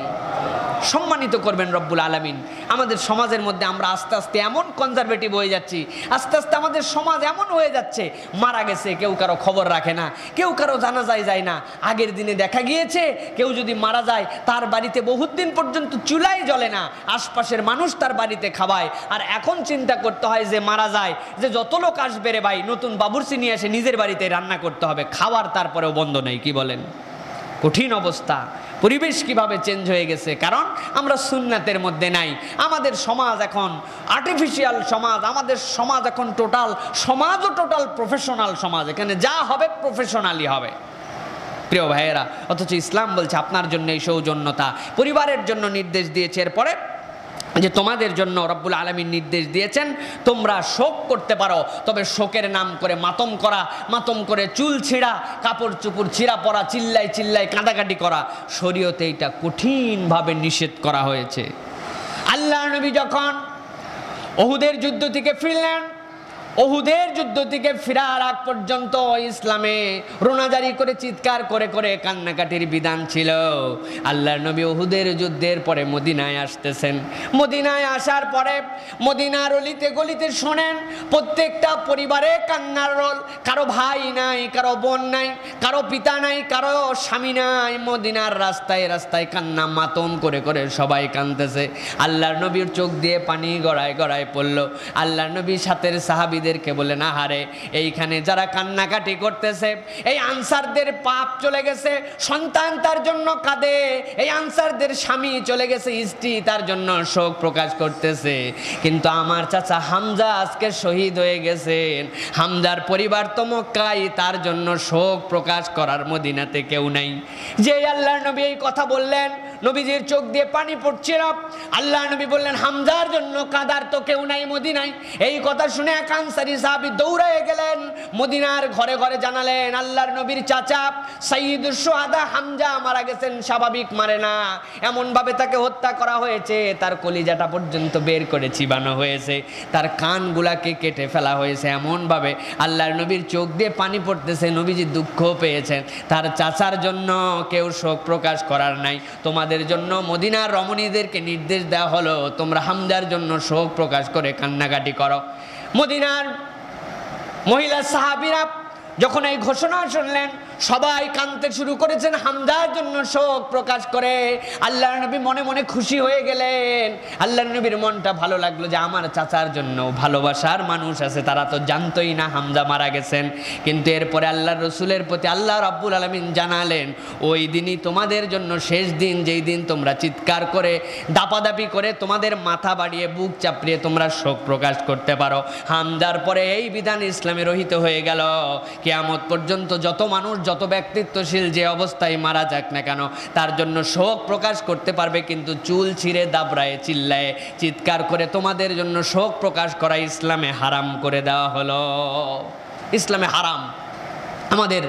সম্মানিত করবেন রব্বুল আলামিন। আমাদের সমাজের মধ্যে আমরা আস্তে আস্তে এমন কনজারভেটিভ হয়ে যাচ্ছি, আস্তে আস্তে আমাদের সমাজ এমন হয়ে যাচ্ছে, মারা গেছে কেউ কারো খবর রাখে না, কেউ কারো জানাজায় যায় না। আগের দিনে দেখা গিয়েছে কেউ যদি মারা যায় তার বাড়িতে বহুত দিন পর্যন্ত চুলাই জ্বলে না, আশপাশের মানুষ তার বাড়িতে খাওয়ায়। আর এখন চিন্তা করতে হয় যে মারা যায় যে যত লোক আসবে রে ভাই, নতুন বাবুর্চি নিয়ে এসে নিজের বাড়িতে রান্না করতে হবে, খাওয়ার তারপরেও বন্ধ নেই। কি বলেন? কঠিন অবস্থা। পরিবেশ কিভাবে চেঞ্জ হয়ে গেছে, কারণ আমরা সুন্নাতের মধ্যে নাই। আমাদের সমাজ এখন আর্টিফিশিয়াল সমাজ, আমাদের সমাজ এখন টোটাল সমাজও টোটাল প্রফেশনাল সমাজ, এখানে যা হবে প্রফেশনালি হবে। প্রিয় ভাইয়েরা, অথচ ইসলাম বলছে আপনার জন্য এই সৌজন্যতা, পরিবারের জন্য নির্দেশ দিয়েছে। এরপরে যে তোমাদের জন্য রব্বুল আলামিন নির্দেশ দিয়েছেন তোমরা শোক করতে পারো, তবে শোকের নাম করে মাতম করা, মাতম করে চুল ছিঁড়া, কাপড় চুপড় ছিঁড়া পরা, চিল্লাই চিল্লাই কাঁদাকাটি করা, শরীয়তে এটা কঠিনভাবে নিষেধ করা হয়েছে। আল্লাহ নবী যখন উহুদের যুদ্ধ থেকে ফিরলেন, উহুদের যুদ্ধ থেকে ফেরার আগ পর্যন্ত ইসলামে রোনাজারি করে চিৎকার করে করে কান্নাকাটির বিধান ছিল। আল্লাহর নবী উহুদের যুদ্ধের পরে মদিনায় আসতেছেন। মদিনায় আসার পরে মদিনার অলিতে গলিতে শোনেন প্রত্যেকটা পরিবারে কান্নার রোল, কারো ভাই নাই, কারো বোন নাই, কারো পিতা নাই, কারো স্বামী নাই। মদিনার রাস্তায় রাস্তায় কান্না, মাতম করে করে সবাই কাঁদতেছে। আল্লাহর নবীর চোখ দিয়ে পানি গড়ায় গড়ায় পড়ল। আল্লাহর নবীর সাথে সাহাবীদেরকে বলেন, আহারে এইখানে যারা কান্নাকাটি করতেছে এই আনসারদের পাপ চলে গেছে, সন্তান তার জন্য কাঁদে, এই আনসারদের স্বামী চলে গেছে, স্ত্রী তার জন্য শোক প্রকাশ করতেছে, কিন্তু আমার চাচা হামজা আজকে শহীদ হয়ে গেছেন, হামজার পরিবার তো মক্কায়, তার জন্য শোক প্রকাশ করার মদিনাতে কেউ নাই। যে আল্লাহর নবী এই কথা বললেন, নবীজির চোখ দিয়ে পানি পড়ছিল। আল্লাহ নবী বললেন, হামজার জন্য কাঁদার তো কেউ নাই মদিনায়। এই কথা শুনে এক আনসারী সাহাবী দৌড়ে গেলেন, মদিনার ঘরে ঘরে জানালেন, আল্লাহর নবীর চাচা সাইয়্যিদুশ শুহাদা হামজা মারা গেছেন, স্বাভাবিক মারে না, এমন ভাবে তাকে হত্যা করা হয়েছে, তার কলিজাটা পর্যন্ত বের করে চিবানো হয়েছে, তার কানগুলাকে কেটে ফেলা হয়েছে। এমন ভাবে আল্লাহর নবীর চোখ দিয়ে পানি পড়তেছে, নবীজি দুঃখ পেয়েছেন। তার চাচার জন্য কেউ শোক প্রকাশ করার নাই। তোমাদের জন্য মদিনার রমণীদেরকে নির্দেশ দেওয়া হলো তোমরা হামজার জন্য শোক প্রকাশ করে কান্নাকাটি করো। মদিনার মহিলা সাহাবীরা যখন এই ঘোষণা শুনলেন সবাই কাঁদতে শুরু করেছেন হামজার জন্য শোক প্রকাশ করে। আল্লাহর নবী মনে মনে খুশি হয়ে গেলেন। আল্লাহর নবীর মনটা ভালো লাগলো যে আমার চাচার জন্য ভালোবাসার মানুষ আছে, তারা তো জানতোই না হামজা মারা গেছেন। কিন্তু এরপরে আল্লাহর রসুলের প্রতি আল্লাহ রাব্বুল আলামিন জানালেন, ওই দিনই তোমাদের জন্য শেষ দিন, যেই দিন তোমরা চিৎকার করে দাপাদাপি করে তোমাদের মাথা বাড়িয়ে বুক চাপড়িয়ে তোমরা শোক প্রকাশ করতে পারো। হামজার পরে এই বিধান ইসলামে রহিত হয়ে গেল। কিয়ামত পর্যন্ত যত মানুষ, যত ব্যক্তিত্বশীল যে অবস্থায় মারা যাক না কেন, তার জন্য শোক প্রকাশ করতে পারবে, কিন্তু চুল ছিঁড়ে দাবড়ায় চিল্লায় চিৎকার করে তোমাদের জন্য শোক প্রকাশ করা ইসলামে হারাম করে দেওয়া হলো। ইসলামে হারাম। আমাদের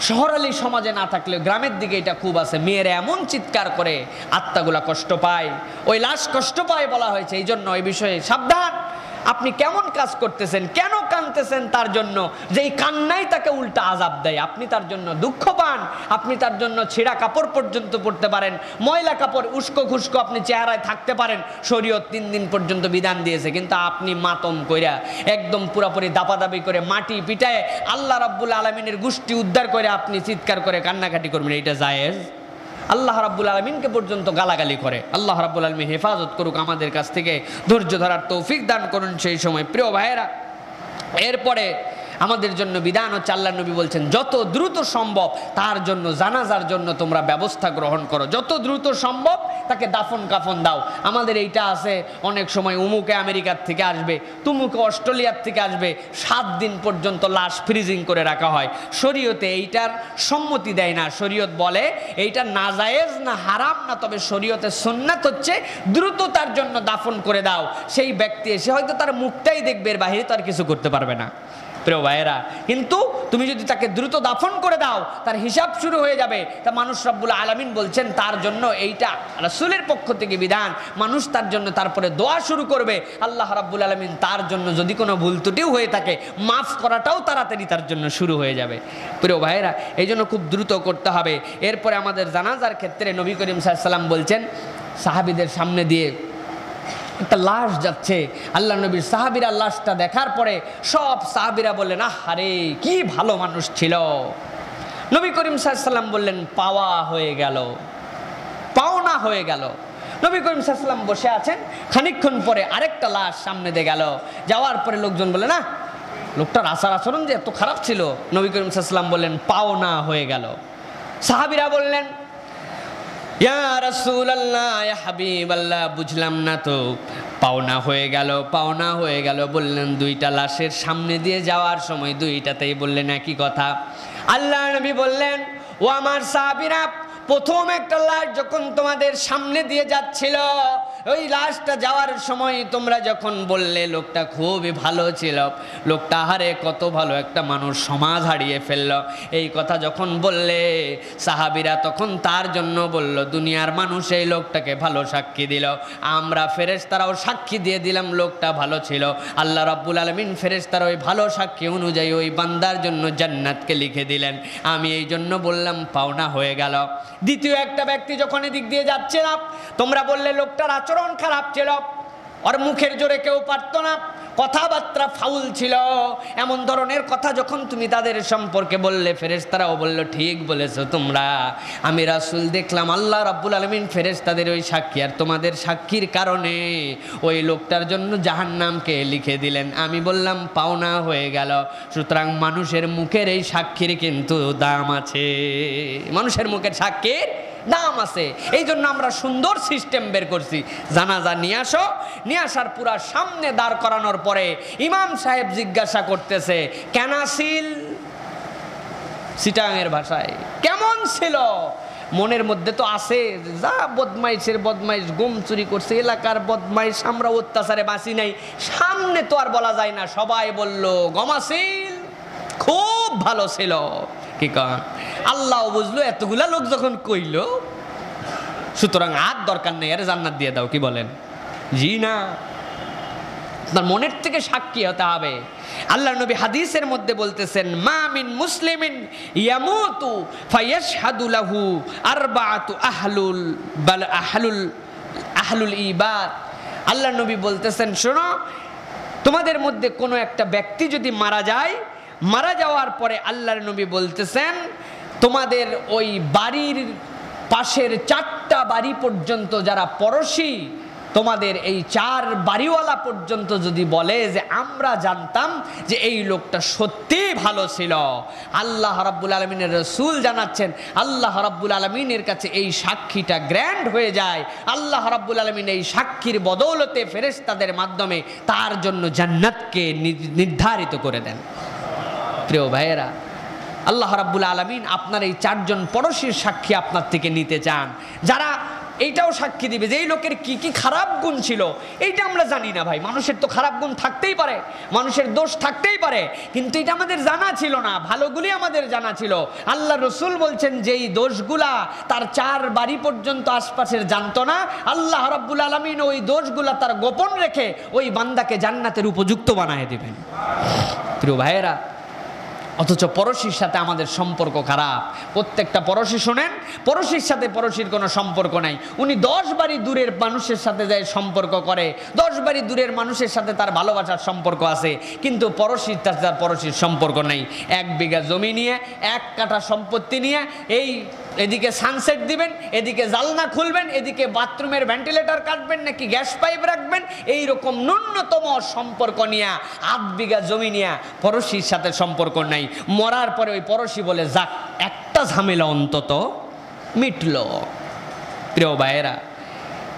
শহরালি সমাজে না থাকলেও গ্রামের দিকে এটা খুব আছে। মেয়েরা এমন চিৎকার করে আত্মাগুলা কষ্ট পায়, ওই লাশ কষ্ট পায় বলা হয়েছে। এই জন্য এই বিষয়ে সাবধান। আপনি কেমন কাজ করতেছেন, কেন কাঁদতেছেন তার জন্য, যেই কান্নাই তাকে উল্টা আযাব দেয়। আপনি তার জন্য দুঃখ পান, আপনি তার জন্য ছেঁড়া কাপড় পর্যন্ত পরতে পারেন, ময়লা কাপড় উস্কো খুস্কো আপনি চেহারায় থাকতে পারেন, শরীয়ত 3 দিন পর্যন্ত বিধান দিয়েছে। কিন্তু আপনি মাতম কইরা একদম পুরোপুরি দাপাদাপি করে মাটি পিটায় আল্লাহ রাব্বুল আলামিনের গোষ্ঠী উদ্ধার করে আপনি চিৎকার করে কান্নাকাটি করবেন, এটা জায়েজ? আল্লাহ রাব্বুল আলামিনকে পর্যন্ত গালাগালি করে। আল্লাহ রাব্বুল আলামিন হেফাজত করুক, আমাদের কাছ থেকে ধৈর্য ধরার তৌফিক দান করুন সেই সময়। প্রিয় ভাইয়েরা, এরপরে আমাদের জন্য বিধান হচ্ছে, আল্লাহ নবী বলছেন যত দ্রুত সম্ভব তার জন্য জানাজার জন্য তোমরা ব্যবস্থা গ্রহণ করো, যত দ্রুত সম্ভব তাকে দাফন কাফন দাও। আমাদের এইটা আছে, অনেক সময় উমুকে আমেরিকার থেকে আসবে, তুমুকে অস্ট্রেলিয়ার থেকে আসবে, 7 দিন পর্যন্ত লাশ ফ্রিজিং করে রাখা হয়। শরীয়তে এইটার সম্মতি দেয় না। শরীয়ত বলে এইটা নাজায়েজ না হারাম না, তবে শরীয়তে সুন্নাত হচ্ছে দ্রুত তার জন্য দাফন করে দাও। সেই ব্যক্তি এসে হয়তো তার মুখটাই দেখবে, এর বাহিরে তো আর কিছু করতে পারবে না। প্রিয় ভাইয়েরা, কিন্তু তুমি যদি তাকে দ্রুত দাফন করে দাও তার হিসাব শুরু হয়ে যাবে। তা মানুষ রব্বুল আলামিন বলছেন তার জন্য এইটা রাসূলের পক্ষ থেকে বিধান, মানুষ তার জন্য তারপরে দোয়া শুরু করবে। আল্লাহ রাব্বুল আলামিন তার জন্য যদি কোনো ভুল ত্রুটিও হয়ে থাকে মাফ করাটাও তাড়াতাড়ি তার জন্য শুরু হয়ে যাবে। প্রিয় ভাইয়েরা, এই জন্য খুব দ্রুত করতে হবে। এরপরে আমাদের জানাজার ক্ষেত্রে নবী করিম সাল্লাল্লাহু আলাইহি ওয়াসাল্লাম বলছেন, সাহাবীদের সামনে দিয়ে একটা লাশ যাচ্ছে, আল্লাহ নবীর সাহাবীরা লাশটা দেখার পরে সব সাহাবীরা বললেন, আহারে কি ভালো মানুষ ছিল। নবী করিম সাল্লাল্লাহু আলাইহি ওয়াসাল্লাম বললেন, পাওয়া হয়ে গেল, পাওনা হয়ে গেল। নবী করিম সাল্লাল্লাহু আলাইহি ওয়াসাল্লাম বসে আছেন, খানিকক্ষণ পরে আরেকটা লাশ সামনে দিয়ে গেল, যাওয়ার পরে লোকজন বলে, না লোকটার আচার আচরণ যে এত খারাপ ছিল। নবী করিম সাল্লাল্লাহু আলাইহি ওয়াসাল্লাম বললেন, পাওনা হয়ে গেল। সাহাবীরা বললেন, ইয়া রাসূলুল্লাহ, ইয়া হাবিবাল্লাহ, বুঝলাম না তো, পাওনা হয়ে গেল, পাওনা হয়ে গেল বললেন। দুইটা লাশের সামনে দিয়ে যাওয়ার সময় দুইটাতেই বললেন একই কথা। আল্লাহ নবী বললেন, ও আমার সাহাবীরা, প্রথম একটা লাশ যখন তোমাদের সামনে দিয়ে যাচ্ছিল, ওই লাশটা যাওয়ার সময় তোমরা যখন বললে লোকটা খুবই ভালো ছিল, লোকটা হারে কত ভালো একটা মানুষ, সমাজ হারিয়ে ফেলল, এই কথা যখন বললে সাহাবীরা তখন তার জন্য বলল, দুনিয়ার মানুষ এই লোকটাকে ভালো সাক্ষী দিল, আমরা ফেরেশতারাও সাক্ষী দিয়ে দিলাম লোকটা ভালো ছিল। আল্লাহ রাব্বুল আলামিন ফেরেশতারা ওই ভালো সাক্ষী অনুযায়ী ওই বান্দার জন্য জান্নাতকে লিখে দিলেন। আমি এই জন্য বললাম পাওনা হয়ে গেল। দ্বিতীয় একটা ব্যক্তি যখন এদিক দিয়ে যাচ্ছিল, তোমরা বললে লোকটার আচরণ খারাপ ছিল, ওর মুখের জোরে কেউ পারতো না, কথাবার্তা ফাউল ছিল, এমন ধরনের কথা যখন তুমি তাদের সম্পর্কে বললে ফেরেশতারাও বলল, ঠিক বলেছো তোমরা, আমি রাসূল দেখলাম আল্লাহ রাব্বুল আলামিন ফেরেশতাদের ওই সাক্ষী আর তোমাদের সাক্ষীর কারণে ওই লোকটার জন্য জাহান্নামকে লিখে দিলেন। আমি বললাম পাওনা হয়ে গেল। সুতরাং মানুষের মুখের এই সাক্ষীর কিন্তু দাম আছে, মানুষের মুখের সাক্ষীর দাম আছে। এই জন্য আমরা সুন্দর সিস্টেম বের করছি, জানাজা নিয়ে আসো, নিয়ে আসার পুরা সামনে দাঁড় করানোর পরে ইমাম সাহেব জিজ্ঞাসা করতেছে, কেনাসিল, চিটাঙের ভাষায় কেমন ছিল। মনের মধ্যে তো আছে যা বদমাইশের বদমাইশ, গুম চুরি করছে, এলাকার বদমাইশ, আমরা অত্যাচারে বাঁচি নাই, সামনে তো আর বলা যায় না। সবাই বলল গমাসিল, খুব ভালো ছিল। কি কন, আল্লাহ বুঝলো এতগুলা লোক যখন কইল, সুতরাং আর দরকার নেই, আরে জান্নাত দিয়ে দাও। কি বলেন? জি না, আপনার মনের থেকে সাক্ষী হতে হবে। আল্লাহ নবী হাদিসের মধ্যে বলতেছেন, মা মিন মুসলিমিন ইয়ামুতু ফায়াশহাদু লাহু আরবাআতু আহলুল ইবাদ। আল্লাহ নবী বলতেছেন, শোনো, তোমাদের মধ্যে কোনো একটা ব্যক্তি যদি মারা যায়, মারা যাওয়ার পরে আল্লাহর নবী বলতেছেন, তোমাদের ওই বাড়ির পাশের 4টা বাড়ি পর্যন্ত যারা পড়োশি, তোমাদের এই 4 বাড়িওয়ালা পর্যন্ত যদি বলে যে আমরা জানতাম যে এই লোকটা সত্যি ভালো ছিল, আল্লাহ রাব্বুল আলামিনের রাসূল জানাচ্ছেন আল্লাহ রাব্বুল আলামিনের কাছে এই সাক্ষীটা গ্র্যান্ড হয়ে যায়। আল্লাহ রাব্বুল আলামিন এই সাক্ষীর বদৌলতে ফেরেশতাদের মাধ্যমে তার জন্য জান্নাতকে নির্ধারিত করে দেন। প্রিয় ভাইয়েরা, আল্লাহ রাব্বুল আলামিন আপনার এই 4 জন পড়োশির সাক্ষী আপনার থেকে নিতে চান, যারা এইটাও সাক্ষী দিবে যে এই লোকের কি কি খারাপ গুণ ছিল। এইটা আমরা জানি না ভাই, মানুষের তো খারাপ গুণ থাকতেই পারে, মানুষের দোষ থাকতেই পারে, কিন্তু এটা আমাদের জানা ছিল না, ভালোগুলি আমাদের জানা ছিল। আল্লাহ রসুল বলছেন যে এই দোষগুলা তার 4 বাড়ি পর্যন্ত আশপাশের জানতো না, আল্লাহ রাব্বুল আলামিন ওই দোষগুলা তার গোপন রেখে ওই বান্দাকে জান্নাতের উপযুক্ত বানায় দিবেন। প্রিয় ভাইয়েরা, অথচ পড়োশির সাথে আমাদের সম্পর্ক খারাপ। প্রত্যেকটা পড়োশি শোনেন, পড়োশির সাথে পড়োশির কোনো সম্পর্ক নাই। উনি 10 বাড়ি দূরের মানুষের সাথে যায় সম্পর্ক করে, 10 বাড়ি দূরের মানুষের সাথে তার ভালোবাসার সম্পর্ক আছে, কিন্তু পড়োশির সাথে তার পড়োশির সম্পর্ক নেই। 1 বিঘা জমি নিয়ে, 1 কাঠা সম্পত্তি নিয়ে, এই এদিকে সানসেট দিবেন, এদিকে জালনা খুলবেন, এদিকে বাথরুমের ভেন্টিলেটর কাটবেন নাকি গ্যাস পাইপ রাখবেন, এই রকম ন্যূনতম সম্পর্ক নিয়ে 8 বিঘা জমি নিয়ে পড়োশির সাথে সম্পর্ক নাই। মরার পরে ওই পড়োশি বলে, যাক একটা ঝামেলা অন্তত মিটল। প্রিয় ভাইয়েরা,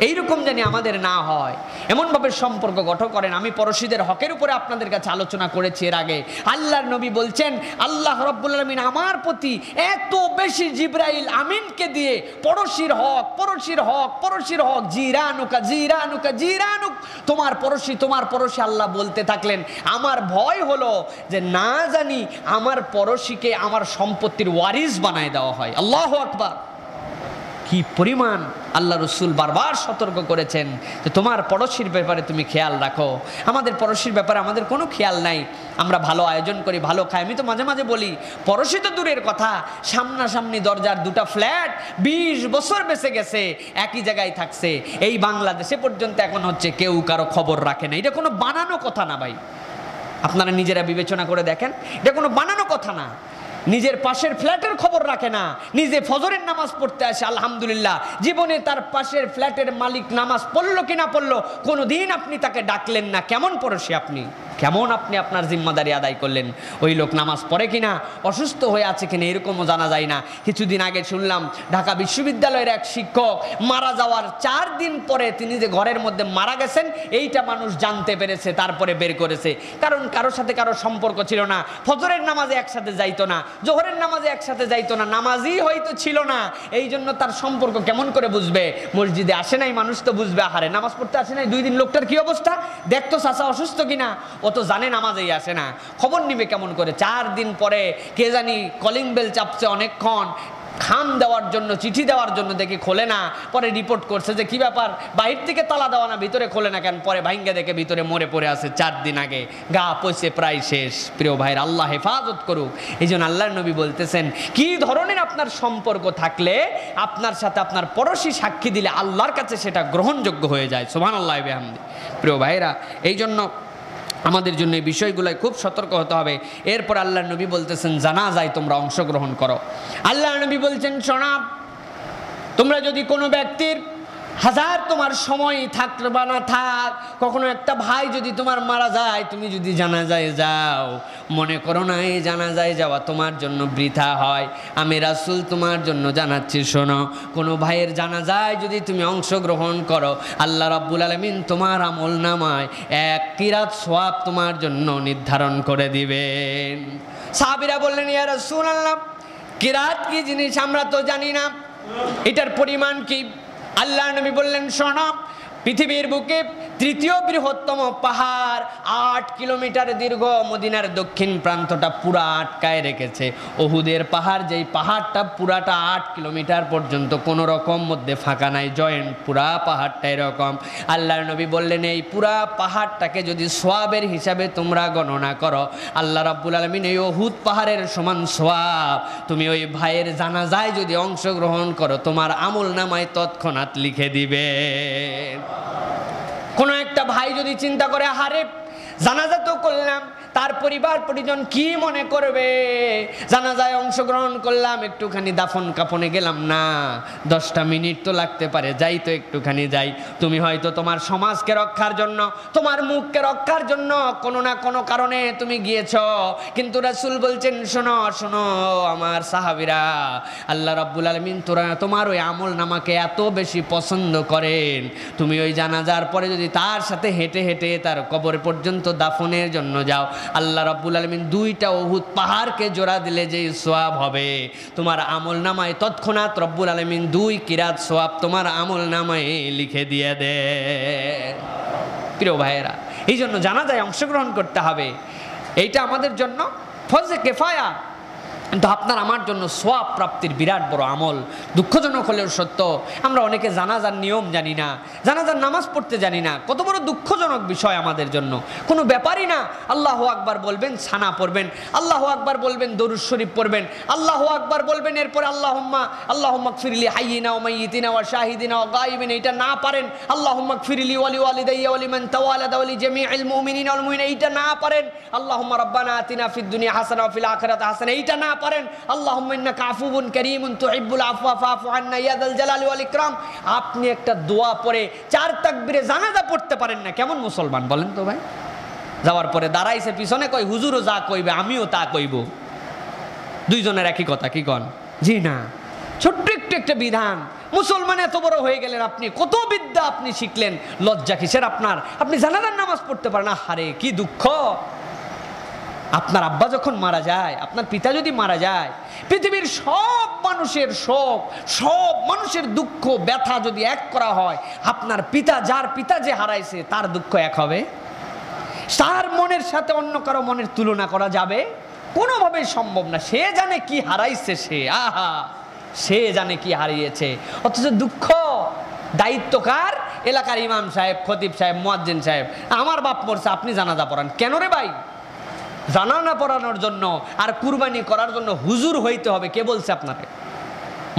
এইরকম জানি আমাদের না হয়, এমনভাবে সম্পর্ক গঠন করেন। আমি পড়শিদের হকের উপরে আপনাদের কাছে আলোচনা করেছি এর আগে। আল্লাহর নবী বলছেন, আল্লাহ রাব্বুল আলামিন আমার প্রতি এত বেশি জিবরাইল আমিনকে দিয়ে পড়শির হক, পড়শির হক, পড়শির হক, জিরানুকা জিরানুকা জিরানুক, তোমার পড়শি আল্লাহ বলতে থাকলেন। আমার ভয় হলো যে না জানি আমার পড়শিকে আমার সম্পত্তির ওয়ারিস বানায় দেওয়া হয়। আল্লাহু আকবার। কি পরিমাণ আল্লাহ রসুল বারবার সতর্ক করেছেন যে তোমার পড়শির ব্যাপারে তুমি খেয়াল রাখো। আমাদের পড়শির ব্যাপারে আমাদের কোনো খেয়াল নাই। আমরা ভালো আয়োজন করি, ভালো খাই। আমি তো মাঝে মাঝে বলি, পড়শি তো দূরের কথা, সামনাসামনি দরজার দুটা ফ্ল্যাট 20 বছর বেঁচে গেছে, একই জায়গায় থাকছে। এই বাংলাদেশে পর্যন্ত এখন হচ্ছে কেউ কারো খবর রাখে না। এটা কোনো বানানো কথা না ভাই, আপনারা নিজেরা বিবেচনা করে দেখেন, এটা কোনো বানানো কথা না। নিজের পাশের ফ্ল্যাটের খবর রাখে না, নিজে ফজরের নামাজ পড়তে আসে আলহামদুলিল্লাহ, জীবনে তার পাশের ফ্ল্যাটের মালিক নামাজ পড়লো কি না পড়লো কোনোদিন আপনি তাকে ডাকলেন না। কেমন পড়শি আপনি? কেমন আপনি আপনার জিম্মাদারি আদায় করলেন? ওই লোক নামাজ পড়ে কিনা, অসুস্থ হয়ে আছে কিনা এরকমও জানা যায় না। কিছুদিন আগে শুনলাম ঢাকা বিশ্ববিদ্যালয়ের এক শিক্ষক মারা যাওয়ার 4 দিন পরে তিনি যে ঘরের মধ্যে মারা গেছেন এইটা মানুষ জানতে পেরেছে, তারপরে বের করেছে। কারণ কারোর সাথে কারো সম্পর্ক ছিল না, ফজরের নামাজে একসাথে যাইতো না, জোহরের নামাজে একসাথে যাইতো না, নামাজই হয়তো ছিল না, এই জন্য তার সম্পর্ক কেমন করে বুঝবে? মসজিদে আসে নাই, মানুষ তো বুঝবে। আহারে নামাজ পড়তে আসে নাই 2 দিন, লোকটার কি অবস্থা দেখতো, চাচা অসুস্থ কিনা, ও তো জানে নামাজেই আসে না, খবর নিবে কেমন করে? 4 দিন পরে কে জানি কলিং বেল চাপছে অনেকক্ষণ, খাম দেওয়ার জন্য, চিঠি দেওয়ার জন্য, দেখে খোলে না। পরে রিপোর্ট করছে যে কি ব্যাপার, বাহির থেকে তালা দেওয়া না, ভিতরে খোলে না কেন? পরে ভাঙ্গে দেখে ভিতরে মরে পড়ে আছে 4 দিন আগে, গা পচে প্রায় শেষ। প্রিয় ভাইয়ের, আল্লাহ হেফাজত করুক। এই জন্য আল্লাহর নবী বলতেছেন, কি ধরনের আপনার সম্পর্ক থাকলে আপনার সাথে আপনার পড়শি সাক্ষী দিলে আল্লাহর কাছে সেটা গ্রহণযোগ্য হয়ে যায়। সুবহানাল্লাহি ওয়া বিহামদিহি। প্রিয় ভাইরা, এই জন্য আমাদের জন্য এই বিষয়গুলোয় খুব সতর্ক হতে হবে। এরপর আল্লাহর নবী বলতেছেন, জানাজায় তোমরা অংশগ্রহণ করো। আল্লাহর নবী বলছেন, শোনা, তোমরা যদি কোনো ব্যক্তির হাজার তোমার সময় থাক বা না থাক, কখনো একটা ভাই যদি তোমার মারা যায়, তুমি যদি জানাজায় যাও, মনে করো না এই জানাজায় যাওয়া তোমার জন্য বৃথা হয়। আমি রাসূল তোমার জন্য জানাচ্ছি, শোনো, কোনো ভাইয়ের জানাজায় যদি তুমি অংশগ্রহণ করো, আল্লাহ রাব্বুল আলামিন তোমার আমলনামায় 1 কিরাত সওয়াব তোমার জন্য নির্ধারণ করে দিবেন। সাহাবীরা বললেন, ইয়া রাসূলুল্লাহ, কিরাত কি জিনিস আমরা তো জানি না, এটার পরিমাণ কি? আল্লাহ নবী বললেন, শোনো, পৃথিবীর বুকে 3য় বৃহত্তম পাহাড় 8 কিলোমিটার দীর্ঘ, মদিনার দক্ষিণ প্রান্তটা পুরা আটকায় রেখেছে। উহুদের পাহাড়, যেই পাহাড়টা পুরাটা 8 কিলোমিটার পর্যন্ত কোনো রকম মধ্যে ফাঁকা নাই, জয়েন্ট পুরা পাহাড়টা এরকম। আল্লাহর নবী বললেন, এই পুরা পাহাড়টাকে যদি সোয়াবের হিসাবে তোমরা গণনা করো, আল্লাহ রাব্বুল আলামিন এই উহুদ পাহাড়ের সমান সোয়াব তুমি ওই ভাইয়ের জানাজায় যদি অংশগ্রহণ করো, তোমার আমল নামায় তৎক্ষণাৎ লিখে দিবে। কোনো একটা ভাই যদি চিন্তা করে, আহারে জানাজা তো করলাম, তার পরিবার পরিজন কি মনে করবে, জানাজায় অংশগ্রহণ করলাম, একটুখানি দাফন কাফনে গেলাম না, 10টা মিনিট তো লাগতে পারে, যাই তো একটুখানি যাই। তুমি হয়তো তোমার সমাজকে রক্ষার জন্য, তোমার মুখকে রক্ষার জন্য কোনো না কোনো কারণে তুমি গিয়েছ, কিন্তু রাসূল বলছেন, শোনো শোনো আমার সাহাবীরা, আল্লাহ রাব্বুল আলামিন তোমার ওই আমল নামাকে এত বেশি পছন্দ করেন, তুমি ওই জানাজার পরে যদি তার সাথে হেঁটে হেঁটে তার কবর পর্যন্ত দাফনের জন্য যাও, আল্লাহ রাব্বুল আলামিন 2টা উহুদ পাহাড়কে জোড়া দিলে যে সওয়াব হবে, তোমার আমল নামায় তৎক্ষণাৎ রব্বুল আলামিন 2 কিরাত সওয়াব তোমার আমল নামায় লিখে দিয়ে দে। প্রিয় ভাইয়েরা, এই জন্য জানাজায় অংশগ্রহণ করতে হবে। এইটা আমাদের জন্য ফরজে কিফায়া, কিন্তু আপনার আমার জন্য সওয়াব প্রাপ্তির বিরাট বড় আমল। দুঃখজনক হলেও সত্য, আমরা অনেকে জানাজার নিয়ম জানি না, জানাজার নামাজ পড়তে জানি না। কত বড় দুঃখজনক বিষয় আমাদের জন্য। কোনো ব্যাপারই না। আল্লাহু আকবার বলবেন, ছানা পড়বেন, আল্লাহু আকবার বলবেন, দরুদ শরীফ পড়বেন, আল্লাহু আকবার বলবেন, এরপর আল্লাহুম্মা গফিরলি হাইয়িনা ওয়া মাইয়িতিনা ওয়া শাহিদিনা ওয়া গায়িবিনা, এটা না পারেন আল্লাহুম্মা গফিরলি ওয়া লিওয়ালিদাইয়া ওয়া লিমান তাওয়ালাদা ওয়া লিজামিইল মুমিনিনা ওয়াল মুমিনাত, এইটা না পারেন আল্লাহুম্মা রাব্বানা আতিনা ফিদ দুনিয়া হাসানা ওয়া ফিল আখিরাতি হাসানা, এইটা না পারেন আল্লাহুম্মা ইন্নাকা আফুউন কারীমুন তুহিব্বুল আফওয়া ফাফু আন্না ইয়া যাল জালালি ওয়াল ইকরাম। আপনি একটা দোয়া পড়ে 4 তাকবীরে জানাজা পড়তে পারেন না, কেমন মুসলমান বলেন তো ভাই? যাওয়ার পরে দাঁড়াইছে পিছনে, কয় হুজুরও যা কইবে আমিও তা কইব, দুইজনের একই কথা, কি কন? জি না, ছোট্ট একটু একটা বিধান। মুসলমান এত বড় হয়ে গেলেন, আপনি কত বিদ্যা আপনি শিখলেন, লজ্জা কিসের আপনার? আপনি জানাজার নামাজ পড়তে পারেন না, হারে কি দুঃখ। আপনার আব্বা যখন মারা যায়, আপনার পিতা যদি মারা যায়, পৃথিবীর সব মানুষের শোক, সব মানুষের দুঃখ ব্যথা যদি এক করা হয়, আপনার পিতা, যার পিতা যে হারাইছে তার দুঃখ এক হবে? তার মনের সাথে অন্য কারো মনের তুলনা করা যাবে? কোনোভাবেই সম্ভব না। সে জানে কি হারাইছে, সে জানে কি হারিয়েছে। অথচ দুঃখ দায়িত্ব কার? এলাকার ইমাম সাহেব, খতিব সাহেব, মুয়াজ্জিন সাহেব। আমার বাপ মরছে, আপনি জানাজা পড়ান কেন রে ভাই? জানাজা পড়ানোর জন্য আর কুরবানি করার জন্য হুজুর হইতে হবে? কে বলছে আপনাকে?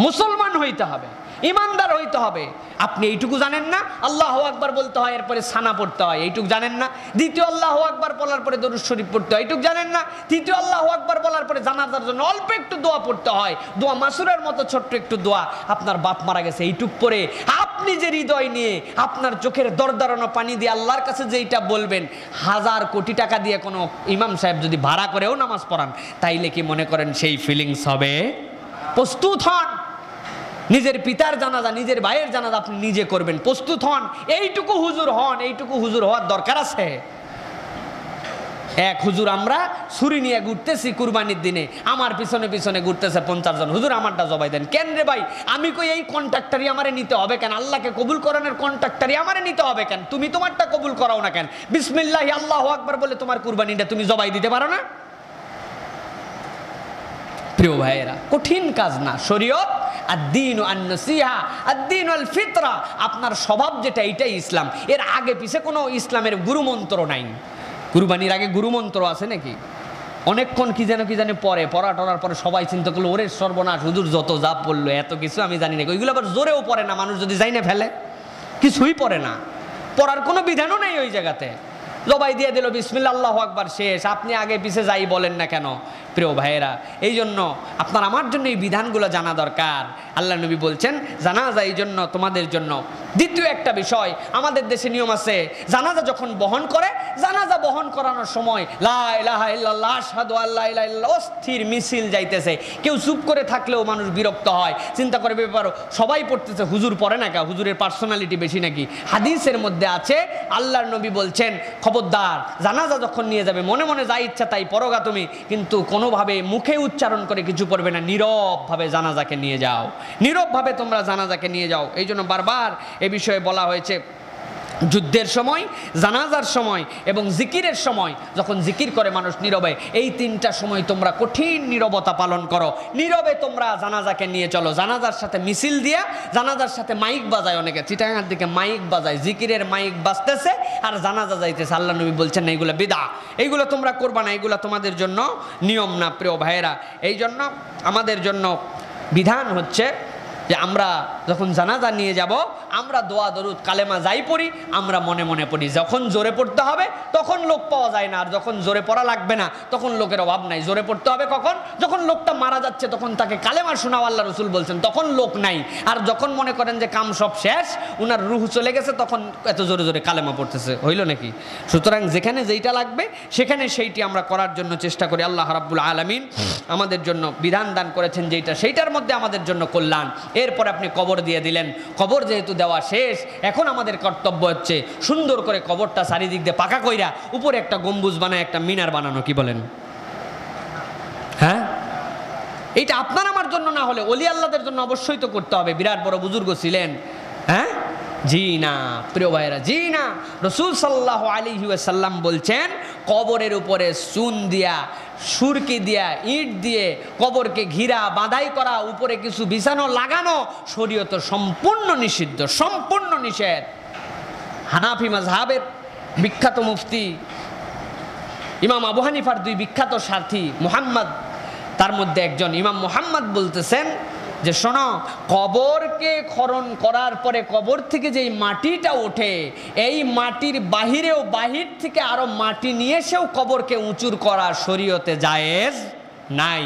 মুসলমান হইতে হবে, ইমানদার হইতে হবে। আপনি এইটুকু জানেন না আল্লাহু আকবার বলতে হয়, এরপরে সানা পড়তে হয়, এইটুকু জানেন না? দ্বিতীয় আল্লাহু আকবার বলার পরে দরুদ শরীফ পড়তে হয়, এইটুকু জানেন না? তৃতীয় আল্লাহু আকবার বলার পরে জানাজার জন্য অল্প একটু দোয়া পড়তে হয়, দোয়া মাসুরের মতো ছোট্ট একটু দোয়া। আপনার বাপ মারা গেছে, এইটুক পরে আপনি যে হৃদয় নিয়ে আপনার চোখের দরদারানো পানি দিয়ে আল্লাহর কাছে যেইটা বলবেন, 1000 কোটি টাকা দিয়ে কোনো ইমাম সাহেব যদি ভাড়া করেও নামাজ পড়ান, তাইলে কি মনে করেন সেই ফিলিংস হবে? প্রস্তুত হন। নিজের পিতার জানাজা, নিজের ভাইয়ের জানাজা আপনি নিজে করবেন, প্রস্তুত হন। এইটুকু হুজুর হন, এইটুকু হুজুর হওয়ার দরকার আছে। এক হুজুর আমরা ছুরি নিয়ে ঘুরতেছি কুরবানির দিনে, আমার পিছনে পিছনে ঘুরতেছে 50 জন। হুজুর আমারটা জবাই দেন। কেন রে ভাই? আমি কই এই কন্ট্রাক্টারই আমারে নিতে হবে কেন? আল্লাহকে কবুল করানোর কন্ট্রাক্টারই আমারে নিতে হবে কেন? তুমি তোমারটা কবুল করাও না কেন? বিসমিল্লাহি আল্লাহু আকবার বলে তোমার কুরবানিটা তুমি জবাই দিতে পারো না? প্রিয় ভাইয়েরা, কঠিন কাজ না শরীয়ত। আদ-দীনু আন-নাসিহা, আদ-দীনু আল-ফিতরা। আপনার স্বভাব যেটা, এটাই ইসলাম। এর আগে পিছে কোনো ইসলামের গুরুমন্ত্র নাই। কুরবানির আগে গুরুমন্ত্র আছে নাকি? অনেকক্ষণ কি যেন পরে পড়া টরার পরে সবাই চিন্তা করলো, ওরে সর্বনাশ, হুজুর যত যা পড়লো এত কিছু আমি জানি না। ওইগুলো আবার জোরেও পড়ে না, মানুষ যদি যাই না ফেলে, কিছুই পড়ে না, পড়ার কোনো বিধানও নেই ওই জায়গাতে। জবাই দিয়ে দিল, বিসমিল্লাহ আল্লাহু আকবার, শেষ। আপনি আগে পিছে যাই বলেন না কেন? প্রিয় ভাইয়েরা, এই জন্য আপনার আমার জন্য এই বিধানগুলো জানা দরকার। আল্লাহ নবী বলছেন জানাজা এই জন্য তোমাদের জন্য। দ্বিতীয় একটা বিষয়, আমাদের দেশে নিয়ম আছে, জানাজা যখন বহন করে, জানাজা বহন করানোর সময় লা ইলাহা ইল্লাল্লাহ আশহাদু আল্লা ইলাহা ইল্লাল্লাহ অস্থির মিছিল যাইতেছে। কেউ চুপ করে থাকলেও মানুষ বিরক্ত হয়, চিন্তা করে ব্যাপার সবাই পড়তেছে, হুজুর পড়ে না কা? হুজুরের পার্সোনালিটি বেশি নাকি? হাদিসের মধ্যে আছে, আল্লাহর নবী বলছেন খবরদার, জানাজা যখন নিয়ে যাবে মনে মনে যা ইচ্ছা তাই পড়োগা তুমি, কিন্তু কোনোভাবে মুখে উচ্চারণ করে কিছু পড়বে না, নীরবভাবে জানাজাকে নিয়ে যাও, নীরবভাবে তোমরা জানাজাকে নিয়ে যাও। এই জন্য বারবার এ বিষয়ে বলা হয়েছে, যুদ্ধের সময়, জানাজার সময় এবং জিকিরের সময়, যখন জিকির করে মানুষ নীরবে, এই 3টা সময় তোমরা কঠিন নীরবতা পালন করো। নীরবে তোমরা জানাজাকে নিয়ে চলো। জানাজার সাথে মিছিল দিয়া, জানাজার সাথে মাইক বাজায়, অনেকে চিটাঙার দিকে মাইক বাজায়, জিকিরের মাইক বাজতেছে আর জানাজা যাইতেছে। আল্লাহ নবী বলছেন না, এইগুলো বিদআ, এইগুলো তোমরা করবা না, এইগুলো তোমাদের জন্য নিয়ম না। প্রিয় ভাইয়েরা, এই জন্য আমাদের জন্য বিধান হচ্ছে যে আমরা যখন জানাজা নিয়ে যাব, আমরা দোয়া দরুদ কালেমা যাই পড়ি, আমরা মনে মনে পড়ি। যখন জোরে পড়তে হবে তখন লোক পাওয়া যায় না, আর যখন জোরে পড়া লাগবে না তখন লোকের অভাব নাই। জোরে পড়তে হবে কখন? যখন লোকটা মারা যাচ্ছে, তখন তাকে কালেমা শোনাও, আল্লাহ রসুল বলছেন, তখন লোক নাই। আর যখন মনে করেন যে কাম সব শেষ, উনার রুহ চলে গেছে, তখন এত জোরে জোরে কালেমা পড়তেছে, হইল নাকি? সুতরাং যেখানে যেইটা লাগবে সেখানে সেইটি আমরা করার জন্য চেষ্টা করি। আল্লাহ রাব্বুল আলামিন আমাদের জন্য বিধান দান করেছেন যেইটা, সেইটার মধ্যে আমাদের জন্য কল্যাণ। এরপরে আপনি কবর দিয়ে দিলেন, কবর যেহেতু দেওয়া শেষ, এখন আমাদের কর্তব্য হচ্ছে সুন্দর করে কবরটা চারিদিক দিয়ে পাকা কইরা উপরে একটা গম্বুজ বানায়, একটা মিনার বানানো। কি বলেন? হ্যাঁ, এইটা আপনার আমার জন্য না হলে ওলি আল্লাহদের জন্য অবশ্যই তো করতে হবে। বিরাট বড় বুজুর্গ ছিলেন, হ্যাঁ? জি না প্রিয় ভাইয়েরা, জি না। রাসূল সাল্লাল্লাহু আলাইহি ওয়াসাল্লাম বলছেন, কবরের উপরে চুন দিয়া, সুরকি দিয়া, ইট দিয়ে কবরকে ঘিরা বাঁধাই করা, উপরে কিছু বিছানো লাগানো শরীয়ত সম্পূর্ণ নিষিদ্ধ, সম্পূর্ণ নিষেধ। হানাফি মাযহাবের বিখ্যাত মুফতি ইমাম আবু হানিফার 2 বিখ্যাত সাথী মুহাম্মদ, তার মধ্যে একজন ইমাম মুহাম্মদ বলতেছেন যে শোনো, কবরকে খনন করার পরে কবর থেকে যেই মাটিটা ওঠে, এই মাটির বাহিরেও, বাহির থেকে আরো মাটি নিয়ে এসেও কবরকে উঁচুর করা শরীয়তে জায়েজ নাই।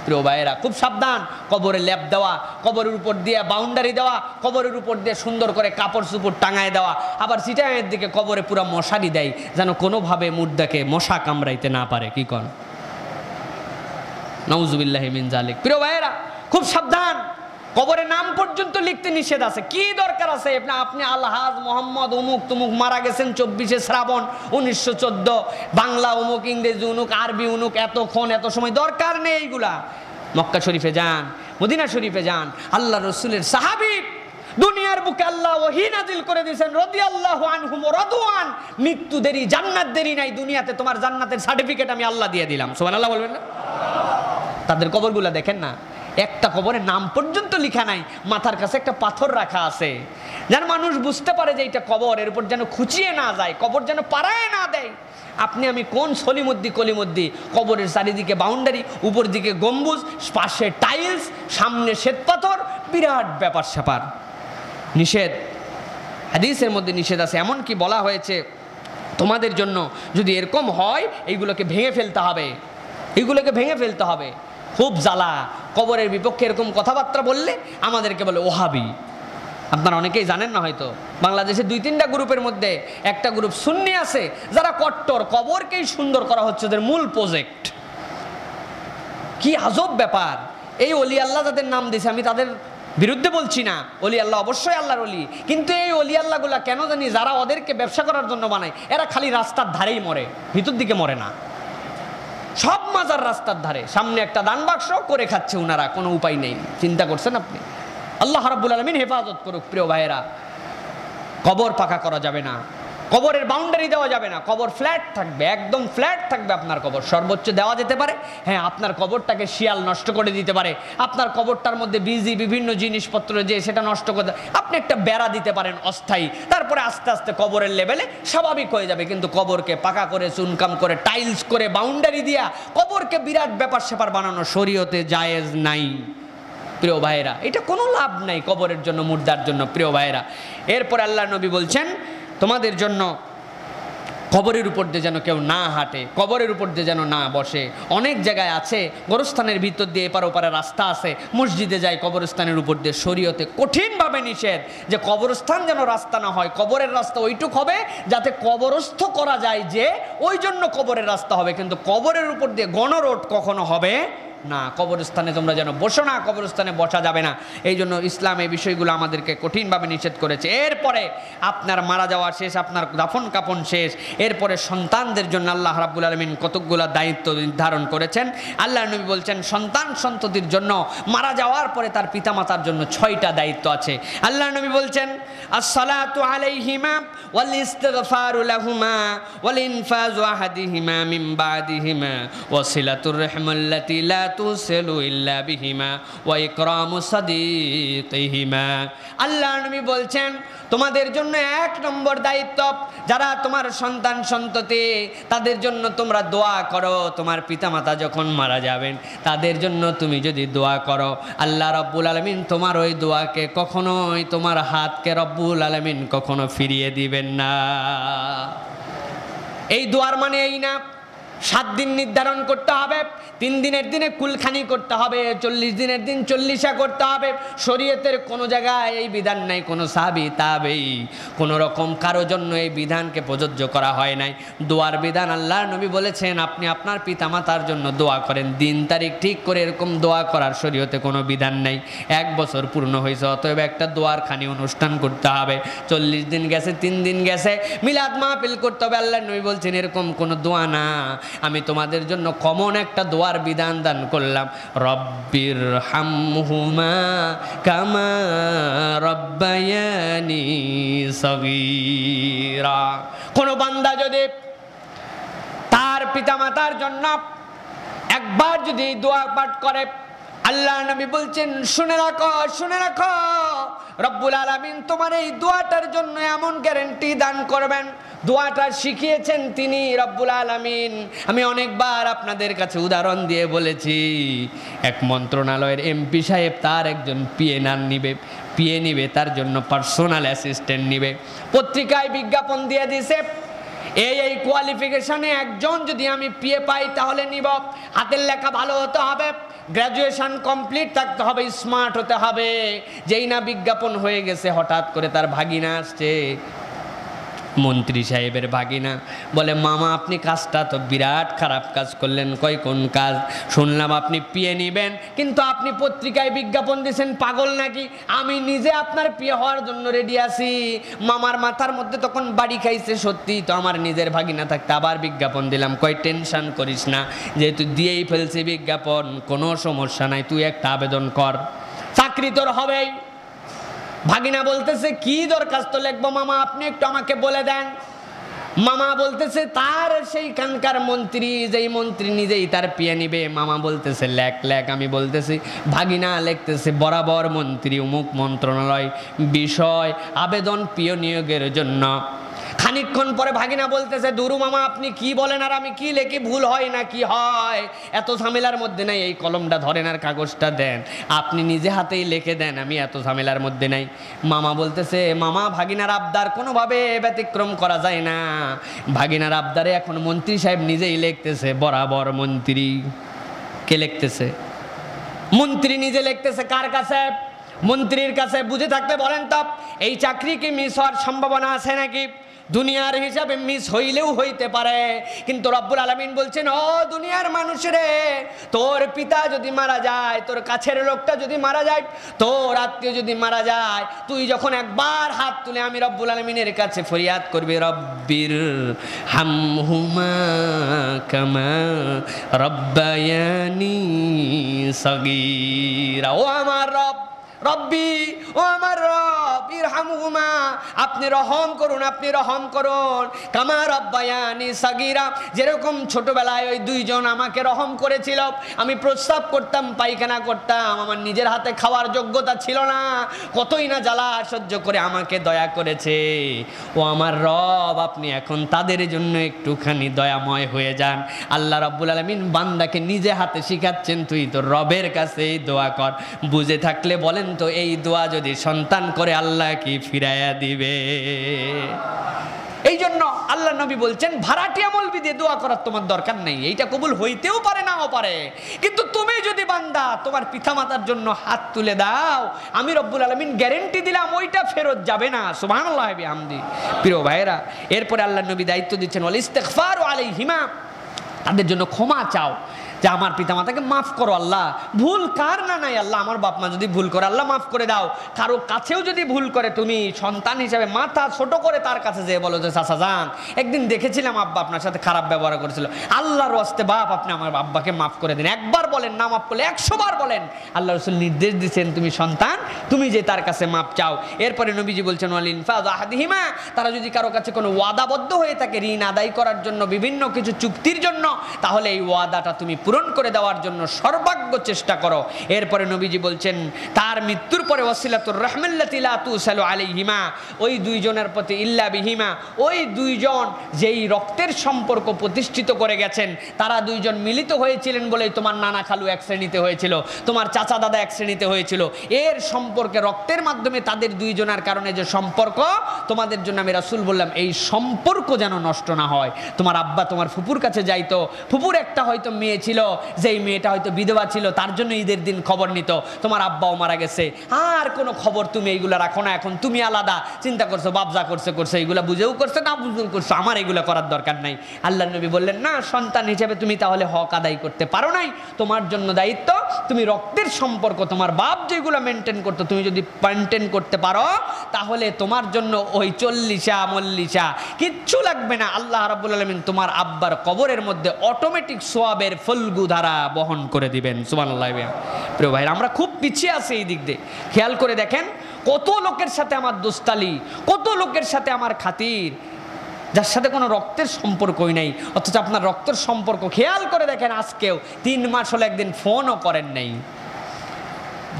প্রিয় ভাইয়েরা, খুব সাবধান। কবরে লেপ দেওয়া, কবরের উপর দিয়ে বাউন্ডারি দেওয়া, কবরের উপর দিয়ে সুন্দর করে কাপড় চুপড় টাঙায় দেওয়া, আবার চিটাঙের দিকে কবরে পুরো মশারি দেয় যেন কোনোভাবে মুর্দাকে মশা কামড়াইতে না পারে। কি কন? নাউজুবিল্লাহি মিন জালিক। প্রিয় ভাইয়েরা, খুব সাবধান। কবরে নাম পর্যন্ত লিখতে নিষেধ আছে। কি দরকার আছে আপনি আলহাজ মোহাম্মদ অমুক তুমুক মারা গেছেন 24শে শ্রাবণ 1914, বাংলা অমুক, ইংরেজি অমুক, আরবি অমুক, এতক্ষণ এত সময়, দরকার নেই এইগুলা। মক্কা শরীফে যান, মদিনা শরীফে যান, আল্লাহ রসুলের সাহাবী দুনিয়ার বুকে আল্লাহ ওহী নাজিল করে দিয়েছেন, রাদিয়াল্লাহু আনহুম ওয়া রাদওয়ান, মৃত্যু দেরি জান্নাত দেরি নাই, দুনিয়াতে তোমার জান্নাতের সার্টিফিকেট আমি আল্লাহ দিয়ে দিলাম। সুবহানাল্লাহ বলবেন না? তাদের কবরগুলা দেখেন না, একটা কবরের নাম পর্যন্ত লেখা নাই, মাথার কাছে একটা পাথর রাখা আছে যেন মানুষ বুঝতে পারে যে এটা কবর, এর উপর যেন খুঁচিয়ে না যায়, কবর যেন পাড়ায় না দেয়। আপনি আমি কোন সলিমদ্দি কলিমদ্দি, কবরের চারিদিকে বাউন্ডারি, উপর দিকে গম্বুজ, পাশে টাইলস, সামনে শ্বেতপাথর, বিরাট ব্যাপার স্যাপার। নিষেধ, হাদিসের মধ্যে নিষেধ আছে, এমনকি বলা হয়েছে তোমাদের জন্য যদি এরকম হয় এইগুলোকে ভেঙে ফেলতে হবে, এইগুলোকে ভেঙে ফেলতে হবে। খুব জ্বালা, কবরের বিপক্ষে এরকম কথাবার্তা বললে আমাদেরকে বলে ওহাবি। আপনারা অনেকেই জানেন না হয়তো, বাংলাদেশে 2-3টা গ্রুপের মধ্যে একটা গ্রুপ সুন্নি আছে যারা কট্টর, কবরকেই সুন্দর করা হচ্ছে ওদের মূল প্রজেক্ট। কি আজব ব্যাপার! এই অলি আল্লাহ যাদের নাম দিয়েছে, আমি তাদের বিরুদ্ধে বলছি না, অলি আল্লাহ অবশ্যই আল্লাহর অলি, কিন্তু এই অলি আল্লাহগুলা কেন জানি যারা ওদেরকে ব্যবসা করার জন্য বানায়, এরা খালি রাস্তার ধারেই মরে, ভিতর দিকে মরে না। সব মাজার রাস্তার ধারে, সামনে একটা দান বাক্স করে খাচ্ছে উনারা, কোনো উপায় নেই। চিন্তা করছেন আপনি? আল্লাহ রাব্বুল আলামিন হেফাজত করুক। প্রিয় ভাইয়েরা, কবর পাকা করা যাবে না, কবরের বাউন্ডারি দেওয়া যাবে না, কবর ফ্ল্যাট থাকবে, একদম ফ্ল্যাট থাকবে আপনার কবর। সর্বোচ্চ দেওয়া যেতে পারে, হ্যাঁ, আপনার কবরটাকে শিয়াল নষ্ট করে দিতে পারে, আপনার কবরটার মধ্যে বিজি বিভিন্ন জিনিসপত্র যে সেটা নষ্ট করে, আপনি একটা বেড়া দিতে পারেন অস্থায়ী, তারপরে আস্তে আস্তে কবরের লেভেলে স্বাভাবিক হয়ে যাবে। কিন্তু কবরকে পাকা করে, চুনকাম করে, টাইলস করে, বাউন্ডারি দিয়া কবরকে বিরাট ব্যাপার স্যাপার বানানো শরীয়তে জায়েজ নাই। প্রিয় ভাইয়েরা, এটা কোনো লাভ নাই কবরের জন্য, মুর্দার জন্য। প্রিয় ভাইয়েরা, এরপর আল্লাহ নবী বলছেন তোমাদের জন্য কবরের উপর দিয়ে যেন কেউ না হাঁটে, কবরের উপর দিয়ে যেন না বসে। অনেক জায়গায় আছে গোরস্থানের ভিতর দিয়ে এপার ওপারে রাস্তা আছে, মসজিদে যায় কবরস্থানের উপর দিয়ে, শরীয়তে কঠিনভাবে নিষেধ যে কবরস্থান যেন রাস্তা না হয়, কবরের রাস্তা ওইটুক হবে যাতে কবরস্থ করা যায়, যে ওই জন্য কবরের রাস্তা হবে, কিন্তু কবরের উপর দিয়ে গণরোড কখনো হবে না। কবরস্থানে তোমরা যেন বসো না, কবরস্থানে বসা যাবে না। এই জন্য ইসলাম এই বিষয়গুলো আমাদেরকে কঠিনভাবে নিষেধ করেছে। এরপরে আপনার মারা যাওয়া শেষ, আপনার দাফন কাফন শেষ, এরপরে সন্তানদের জন্য আল্লাহ রাব্বুল আলামিন কতকগুলো দায়িত্ব নির্ধারণ করেছেন। আল্লাহ নবী বলছেন সন্তান সন্ততির জন্য মারা যাওয়ার পরে তার পিতামাতার জন্য 6টা দায়িত্ব আছে। আল্লাহ নবী বলছেন আসসালাতু আলাইহিমা ওয়াল ইস্তিগফারু লাহুমা ওয়াল ইনফাজু আহাদিহিমা মিন বাদিহিমা ওয়াসিলাতুর রাহমাল্লাতি লা তুসিলু ইল্লা বিহিমা ওয়া ইকরামু সাদিকিহিমা। আল্লাহ নবী বলছেন তোমাদের জন্য 1 নম্বর দায়িত্ব, যারা তোমার সন্তান সন্ততি তাদের জন্য তোমরা দোয়া করো। তোমার পিতামাতা যখন মারা যাবেন তাদের জন্য তুমি যদি দোয়া করো, আল্লাহ রাব্বুল আলামিন তোমার ওই দোয়াকে কখনোই, তোমার হাতকে রব্বুল আলামিন কখনো ফিরিয়ে দিবেন না। এই দোয়ার মানে এই না 7 দিন নির্ধারণ করতে হবে, 3 দিনের দিনে কুলখানি করতে হবে, 40 দিনের দিন 40 করতে হবে। শরীয়তের কোনো জায়গায় এই বিধান নাই, কোনো সাহাবী তাবেঈ কোনো রকম কারো জন্য এই বিধানকে প্রযোজ্য করা হয় নাই। দোয়ার বিধান আল্লাহর নবী বলেছেন আপনি আপনার পিতামাতার জন্য দোয়া করেন, দিন তারিখ ঠিক করে এরকম দোয়া করার শরীয়তে কোনো বিধান নাই। 1 বছর পূর্ণ হয়েছে, অতএব একটা দোয়ার খানি অনুষ্ঠান করতে হবে। 40 দিন গেছে, 3 দিন গেছে, মিলাদ মাহফিল করতে হবে। আল্লাহর নবী বলছেন এরকম কোনো দোয়া না, আমি তোমাদের জন্য কমন একটা দোয়ার বিধান দান করলাম, রব্বির হামহুমা কামা রব্বায়ানি সগীরা। কোন বান্দা যদি তার পিতামাতার জন্য একবার যদি দোয়া পাঠ করে, আল্লাহ নবী বলছেন শুনে রাখো, শুনে রাখো, রব্বুল আলামিন তোমার এই দোয়াটার জন্য এমন গ্যারান্টি দান করবেন। দোয়াটা শিখিয়েছেন তিনি রব্বুল আলামিন। আমি অনেকবার আপনাদের কাছে উদাহরণ দিয়ে বলেছি, এক মন্ত্রণালয়ের এমপি সাহেব তার একজন পিএ নিবে, তার জন্য পার্সোনাল অ্যাসিস্ট্যান্ট নিবে। পত্রিকায় বিজ্ঞাপন দিয়ে দিছে এই কোয়ালিফিকেশনে একজন যদি আমি পিএ পাই তাহলে নিব। হাতের লেখা ভালো হতে হবে, গ্র্যাজুয়েশন কমপ্লিট থাকতে হবে, স্মার্ট হতে হবে। যেই না বিজ্ঞাপন হয়ে গেছে, হঠাৎ করে তার ভাগিনা আসছে, মন্ত্রী সাহেবের ভাগিনা বলে, মামা আপনি কাজটা তো বিরাট খারাপ কাজ করলেন। কই কোন কাজ? শুনলাম আপনি পিয়ে নিবেন, কিন্তু আপনি পত্রিকায় বিজ্ঞাপন দিয়েছেন, পাগল নাকি? আমি নিজে আপনার পিয়ে হওয়ার জন্য রেডি আছি। মামার মাথার মধ্যে তখন বাড়ি খাইছে, সত্যি তো আমার নিজের ভাগিনা থাকতে আবার বিজ্ঞাপন দিলাম। কই টেনশন করিস না, যেহেতু দিয়েই ফেলছি বিজ্ঞাপন, কোনো সমস্যা নাই, তুই একটা আবেদন কর, চাকরি তোর হবেই। ভাগিনা বলতেছে, কি দরখাস্ত লিখবো মামা, আপনি একটু আমাকে বলে দেন। মামা বলতেছে, তার সেই কানকার মন্ত্রী, যেই মন্ত্রী নিজেই তার পিয়ে নিবে। মামা বলতেছে, লেখ লেখ। আমি বলতেছি, ভাগিনা লিখতেছে, বরাবর মন্ত্রী অমুক মন্ত্রণালয়, বিষয় আবেদন পিয় নিয়োগের জন্য। খানিকক্ষণ পরে ভাগিনা বলতেছে, দুরু মামা আপনি কি বলেন আর আমি কি লেখি, ভুল হয় না কি হয়, এত ঝামেলার মধ্যে নাই, এই কলমটা ধরেন আর কাগজটা দেন, আপনি নিজে হাতেই লিখে দেন, আমি এত ঝামেলার মধ্যে নাই। মামা বলতেছে, মামা ভাগিনার আবদার কোনোভাবে ব্যতিক্রম করা যায় না। ভাগিনার আবদারে এখন মন্ত্রী সাহেব নিজেই লিখতেছে, বরাবর মন্ত্রী। কে লিখতেছে? মন্ত্রী নিজে লিখতেছে। কার কাছে? মন্ত্রীর কাছে। বুঝে থাকলে বলেন তো, এই চাকরি কি মিস হওয়ার সম্ভাবনা আছে নাকি? দুনিয়ার হিসাবে মিস হইলেও হইতে পারে, কিন্তু রব্বুল আলামিন বলছেন, ও দুনিয়ার মানুষরে, তোর পিতা যদি মারা যায়, তোর কাছের লোকটা যদি মারা যায়, তোর আত্মীয় যদি মারা যায়, তুই যখন একবার হাত তুলে আমি রব্বুল আলামিনের কাছে ফরিয়াদ করবি, রব্বির হামহুমা কামা রব্বায়ানি সগীরা, ও আমার রব, রব্বি, ও আমার রব, ইরহামহুমা, আপনি রহম করুন, আপনি রহম করুন, কামা রব্বায়ানি সাগীরা, যেরকম ছোটবেলায় ওই দুইজন আমাকে রহম করেছিল, আমি প্রস্রাব করতাম, পায়খানা করতাম, আমার নিজের হাতে খাওয়ার যোগ্যতা ছিল না, কতই না জ্বালা সহ্য করে আমাকে দয়া করেছে। ও আমার রব, আপনি এখন তাদের জন্য একটুখানি দয়াময় হয়ে যান। আল্লাহ রাব্বুল আলামিন বান্দাকে নিজে হাতে শিখাচ্ছেন, তুই তোর রবের কাছে এই দোয়া কর। বুঝে থাকলে বলেন তো, এই দোয়া যদি সন্তান করে আল্লাহ কি ফিরাইয়া দিবে? এই জন্য আল্লাহ নবী বলছেন, ভাড়াটিয়া মৌলবি দিয়ে দোয়া করার তোমার দরকার নেই, এইটা কবুল হইতেও পারে নাও পারে, কিন্তু তুমি যদি বান্দা তোমার পিতামাতার জন্য হাত তুলে দাও, আমি রব্বুল আলামিন গ্যারেন্টি দিলাম ওইটা ফেরত যাবে না। সুবহানাল্লাহ বিহামদি। প্রিয় ভাইরা, এরপরে আল্লাহ নবী দায়িত্ব দিচ্ছেন, ওয়াল ইস্তিগফারু আলাইহিমা, তাদের জন্য ক্ষমা চাও, যে আমার পিতামাতাকে মাফ করো আল্লাহ। ভুল কার না নাই আল্লাহ, আমার বাপ মা যদি ভুল করে আল্লাহ মাফ করে দাও। কারো কাছেও যদি ভুল করে, তুমি সন্তান হিসেবে মাথা ছোট করে তার কাছে যেয়ে বলো যে, চাচা যান, একদিন দেখেছিলাম আব্বা আপনার সাথে খারাপ ব্যবহার করেছিল, আল্লাহর ওয়াস্তে বাপ আপনি আমার আব্বাকে মাফ করে দিন। একবার বলেন, না মাফ করলে 100 বার বলেন। আল্লাহ রাসূল নির্দেশ দিচ্ছেন, তুমি সন্তান, তুমি যে তার কাছে মাফ চাও। এরপরে নবীজি বলছেন, ওয়াল ইনফায আহাদিহিমা, তারা যদি কারো কাছে কোনো ওয়াদাবদ্ধ হয়ে থাকে ঋণ আদায় করার জন্য, বিভিন্ন কিছু চুক্তির জন্য, তাহলে এই ওয়াদাটা তুমি পূরণ করে দেওয়ার জন্য সর্বাগ্য চেষ্টা করো। এরপরে নবীজি বলছেন, তার মৃত্যুর পরে ওয়াসিলাতুর রাহমাল্লাতি লা তুসালু আলাইহিমা, ওই দুইজনের প্রতি ইল্লা বিহিমা, ওই দুইজন যেই রক্তের সম্পর্ক প্রতিষ্ঠিত করে গেছেন, তারা দুইজন মিলিত হয়েছিলেন বলেই তোমার নানা খালু এক শ্রেণীতে হয়েছিল, তোমার চাচা দাদা এক শ্রেণীতে হয়েছিল। এর সম্পর্কে রক্তের মাধ্যমে তাদের দুইজনের কারণে যে সম্পর্ক, তোমাদের জন্য আমি রাসূল বললাম, এই সম্পর্ক যেন নষ্ট না হয়। তোমার আব্বা তোমার ফুপুর কাছে যাইতো, ফুপুর একটা হয়তো মেয়ে ছিল, যেই মেয়েটা হয়তো বিধবা ছিল, তার জন্য ঈদের দিন খবর নিত, তোমার আব্বাও মারা গেছে, আর কোনো খবর তুমি এইগুলো রাখো না, এখন তুমি আলাদা চিন্তা করছো, বাবজা করছে, এইগুলা বুঝেও করছে না বুঝেও করছো, আমার এগুলো করার দরকার নাই। আল্লাহ নবী বললেন, না, সন্তান হিসেবে তুমি তাহলে হক আদায় করতে পারো নাই, তোমার জন্য দায়িত্ব, তুমি রক্তের সম্পর্ক তোমার বাপ যেগুলো মেনটেন করতো, তুমি যদি মেনটেন করতে পারো, তাহলে তোমার জন্য ওই 40 মল্লিশা কিচ্ছু লাগবে না। আল্লাহ রাব্বুল আলামিন তোমার আব্বার কবরের মধ্যে অটোমেটিক সোয়াবের ফলগু ধারা বহন করে দিবেন। সুবহানাল্লাহ। প্রিয় ভাই, আমরা খুব পিছিয়ে আছি এই দিক দিয়ে। খেয়াল করে দেখেন, কত লোকের সাথে আমার দোস্তালি, কত লোকের সাথে আমার খাতির, যার সাথে কোনো রক্তের সম্পর্কই নেই, অথচ আপনার রক্তের সম্পর্ক। খেয়াল করে দেখেন, আজকেও 3 মাস হলো একদিন ফোনও করেন নাই,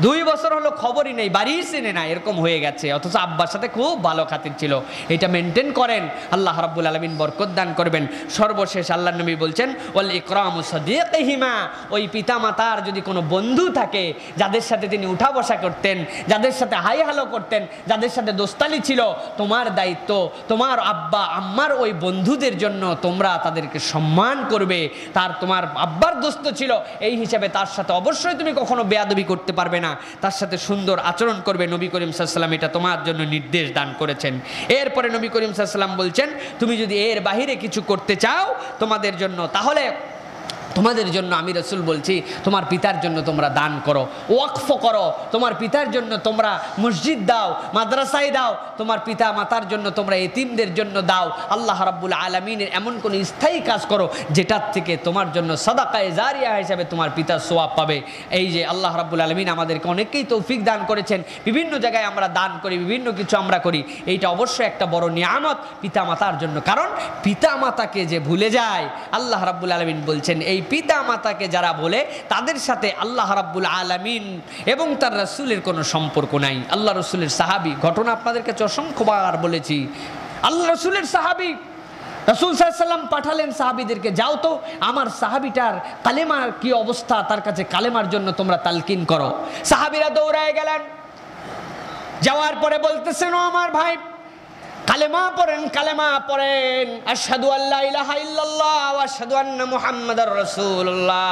2 বছর হলো খবরই নেই, বাড়ি চেনে না, এরকম হয়ে গেছে, অথচ আব্বার সাথে খুব ভালো খাতির ছিল। এটা মেনটেন করেন, আল্লাহ রাব্বুল আলামিন বরকত দান করবেন। সর্বশেষ আল্লাহ নবী বলছেন, ওয়াল ইকরামু সাদিকিহিমা, ওই পিতামাতার যদি কোনো বন্ধু থাকে, যাদের সাথে তিনি উঠা বসা করতেন, যাদের সাথে হাই হ্যালো করতেন, যাদের সাথে দোস্তালি ছিল, তোমার দায়িত্ব তোমার আব্বা আম্মার ওই বন্ধুদের জন্য তোমরা তাদেরকে সম্মান করবে। তোমার আব্বার দোস্ত ছিল, এই হিসাবে তার সাথে অবশ্যই তুমি কখনো বেয়াদবি করতে পারবে না। না, তার সাথে সুন্দর আচরণ করবে। নবী করিম সাল্লাল্লাহু আলাইহি ওয়াসাল্লাম এটা তোমার জন্য নির্দেশ দান করেছেন। এরপরে নবী করিম সাল্লাল্লাহু আলাইহি ওয়াসাল্লাম বলছেন, তুমি যদি এর বাহিরে কিছু করতে চাও তোমাদের জন্য, তাহলে তোমাদের জন্য আমি রাসূল বলছি তোমার পিতার জন্য তোমরা দান করো, ওয়াকফ করো, তোমার পিতার জন্য তোমরা মসজিদ দাও, মাদ্রাসায় দাও, তোমার পিতা মাতার জন্য তোমরা এতিমদের জন্য দাও। আল্লাহ রাব্বুল আলামিনের এমন কোনো স্থায়ী কাজ করো যেটার থেকে তোমার জন্য সাদাকায়ে জারিয়া হিসেবে তোমার পিতা সওয়াব পাবে। এই যে আল্লাহ রাব্বুল আলামিন আমাদেরকে অনেককেই তৌফিক দান করেছেন, বিভিন্ন জায়গায় আমরা দান করি, বিভিন্ন কিছু আমরা করি, এইটা অবশ্যই একটা বড় নিয়ামত পিতা মাতার জন্য। কারণ পিতা মাতাকে যে ভুলে যায়, আল্লাহ রাব্বুল আলামিন বলছেন এই পিতা মাতাকে যারা বলে তাদের সাথে আল্লাহ রাব্বুল আলামিন এবং তার রাসূলের কোনো সম্পর্ক নাই। আল্লাহ রাসূলের সাহাবী, ঘটনা আপনাদের কাছে অসংখ্যবার বলেছি, আল্লাহ রাসূলের সাহাবী, রাসূল সাল্লাল্লাহু আলাইহি ওয়াসাল্লাম পাঠালেন সাহাবীদেরকে, যাও তো আমার সাহাবীটার কালেমার কি অবস্থা, তার কাছে কালেমার জন্য তোমরা তালকিন করো। সাহাবীরা দৌড়ায় গেলেন, যাওয়ার পরে বলতেছেন, ও আমার ভাই কালেমা পড়েন, কালেমা পড়েন, আশহাদু আল্লা ইলাহা ইল্লাল্লাহ ওয়া আশহাদু আন্না মুহাম্মাদার রাসূলুল্লাহ।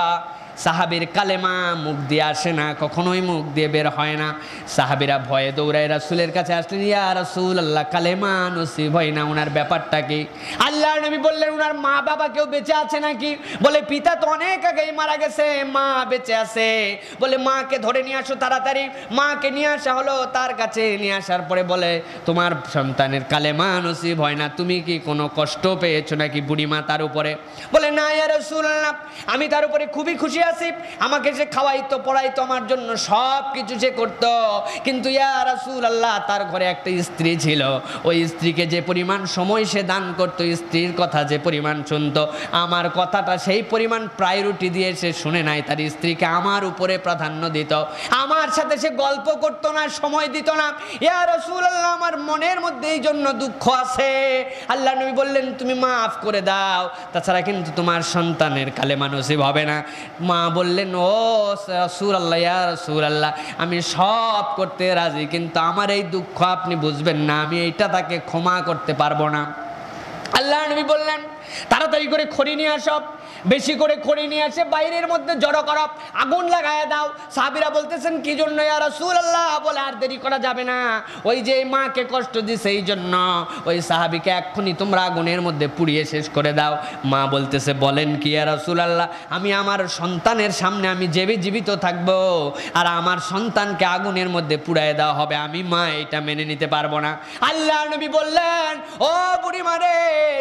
সাহাবীর কালেমা মুখ দিয়ে আসে না, কখনোই মুখ দিয়ে বের হয় না। সাহাবীরা ভয়ে দৌড়ায় রাসূলের কাছে আসলেন, ইয়া রাসূলুল্লাহ কালেমা নসিব হয় না, ওনার ব্যাপারটা কি? আল্লাহর নবী বললেন, ওনার মা বাবা কেউ বেঁচে আছে নাকি? বলে পিতা তো অনেক আগেই মারা গেছে, মা বেঁচে আছে। বলে মাকে ধরে নিয়ে আসো তাড়াতাড়ি। মাকে নিয়ে আসা হলো, তার কাছে নিয়ে আসার পরে বলে, তোমার সন্তানের কালেমা নসিব হয় না, তুমি কি কোনো কষ্ট পেয়েছো নাকি বুড়িমা তার উপরে? বলে না ইয়া রাসূলুল্লাহ, আমি তার উপরে খুবই খুশি আছি, আমাকে সে খাওয়াইতো পড়াইতো, আমার জন্য সব কিছু সে করতো। কিন্তু ইয়া রাসূলুল্লাহ তার ঘরে একটা স্ত্রী ছিল, ওই স্ত্রীকে যে পরিমাণ সময় সে দান করতো, স্ত্রীর কথা যে পরিমাণ শুনতো, আমার কথাটা সেই পরিমাণ প্রায়োরিটি দিয়ে সে শুনে নাই, তার স্ত্রীকে আমার উপরে প্রাধান্য দিত, আমার সাথে সে গল্প করতো না, সময় দিত না। ইয়া রাসূলুল্লাহ আমার মনের মধ্যে এই জন্য দুঃখ আছে। আল্লাহ নবী বললেন, তুমি মাফ করে দাও, তাছাড়া কিন্তু তোমার সন্তানের কালেমা নসিব হবে না। মা বললেন, ও রাসূলুল্লাহ, ইয়া রাসূলুল্লাহ আমি সব করতে রাজি, কিন্তু আমার এই দুঃখ আপনি বুঝবেন না, আমি এইটা তাকে ক্ষমা করতে পারবো না। আল্লাহ নবী বললেন, তাড়াতাড়ি করে খড়ি নিয়ে আসো, বেশি করে খড়ি নিয়ে আসে বাইরের মধ্যে জড়ো করো, আগুন লাগায় দাও। সাহাবীরা বলতেছেন, কি জন্য ইয়া রাসূলুল্লাহ? বলে আর দেরি করা যাবে না, ওই যে মাকে কষ্ট দিছে এই জন্য, ওই সাহাবীকে এক্ষুনি তোমরা আগুনের মধ্যে পুড়িয়ে শেষ করে দাও। মা বলতেছে, বলেন কি ইয়া রাসূলুল্লাহ, আমি আমার সন্তানের সামনে আমি জীবিত থাকবো আর আমার সন্তানকে আগুনের মধ্যে পুড়ায় দেওয়া হবে, আমি মা এটা মেনে নিতে পারবো না। আল্লাহ নবী বললেন, ও বুড়ি মারে,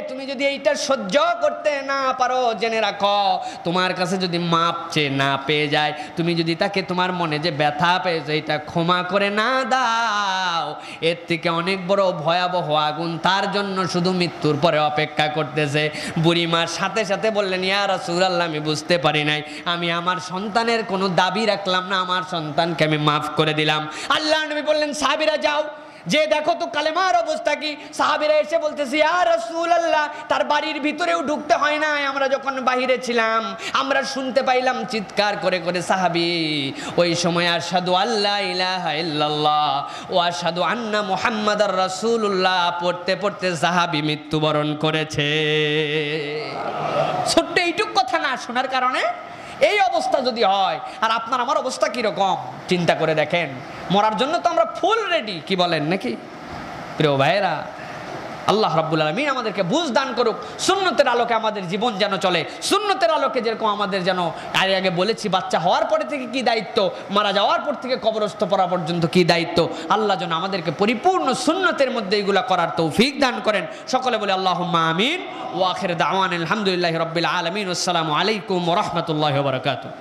তুমি যদি এইটা সহ্য করতে না পারো, জেনে রাখো তোমার কাছে যদি মাপ চেয়ে না পেয়ে যায়, তুমি যদি তাকে তোমার মনে যে ব্যথা পেয়েছে এটা ক্ষমা করে না দাও, এর থেকে অনেক বড় ভয়াবহ আগুন তার জন্য শুধু মৃত্যুর পরে অপেক্ষা করতেছে। বুড়িমার সাথে সাথে বললেন, ইয়া রাসূলুল্লাহ আমি বুঝতে পারি নাই, আমি আমার সন্তানের কোনো দাবি রাখলাম না, আমার সন্তানকে আমি মাফ করে দিলাম। আল্লাহ নবী বললেন, সাহাবীরা যাও, যে দেখো তো কালেমার অবস্থা কি। সাহাবীরা এসে বলতেছে, ইয়া রাসূলুল্লাহ তার বাড়ির ভিতরেও ঢুকতে হয় না, আমরা যখন বাহিরে ছিলাম আমরা শুনতে পাইলাম চিৎকার করে করে সাহাবী ওই সময় আশহাদু আল্লা ইলাহা ইল্লাল্লাহ ওয়া আশহাদু আন্না মুহাম্মাদার রাসূলুল্লাহ পড়তে পড়তে সাহাবী মৃত্যুবরণ করেছে। ছোট্ট এইটুক কথা না শোনার কারণে এই অবস্থা যদি হয়, আর আপনার আমার অবস্থা কিরকম চিন্তা করে দেখেন। মরার জন্য তো আমরা ফুল রেডি, কি বলেন নাকি প্রিয় ভাইয়েরা? আল্লাহ রাব্বুল আলামিন আমাদেরকে বুঝ দান করুক, সুন্নতের আলোকে আমাদের জীবন যেন চলে, সুন্নতের আলোকে যেরকম আমাদের যেন আগে বলেছি বাচ্চা হওয়ার পরে থেকে কি দায়িত্ব, মারা যাওয়ার পর থেকে কবরস্থ পড়া পর্যন্ত কি দায়িত্ব, আল্লাহ যেন আমাদেরকে পরিপূর্ণ সুন্নতের মধ্যে এগুলা করার তৌফিক দান করেন। সকলে বলে আল্লাহুম্মা আমিন। ওয়া আখির দাওয়ানা আলহামদুলিল্লাহি রাব্বিল আলামিন। আসসালামু আলাইকুম ওয়া রাহমাতুল্লাহি ওয়া বারাকাতুহু।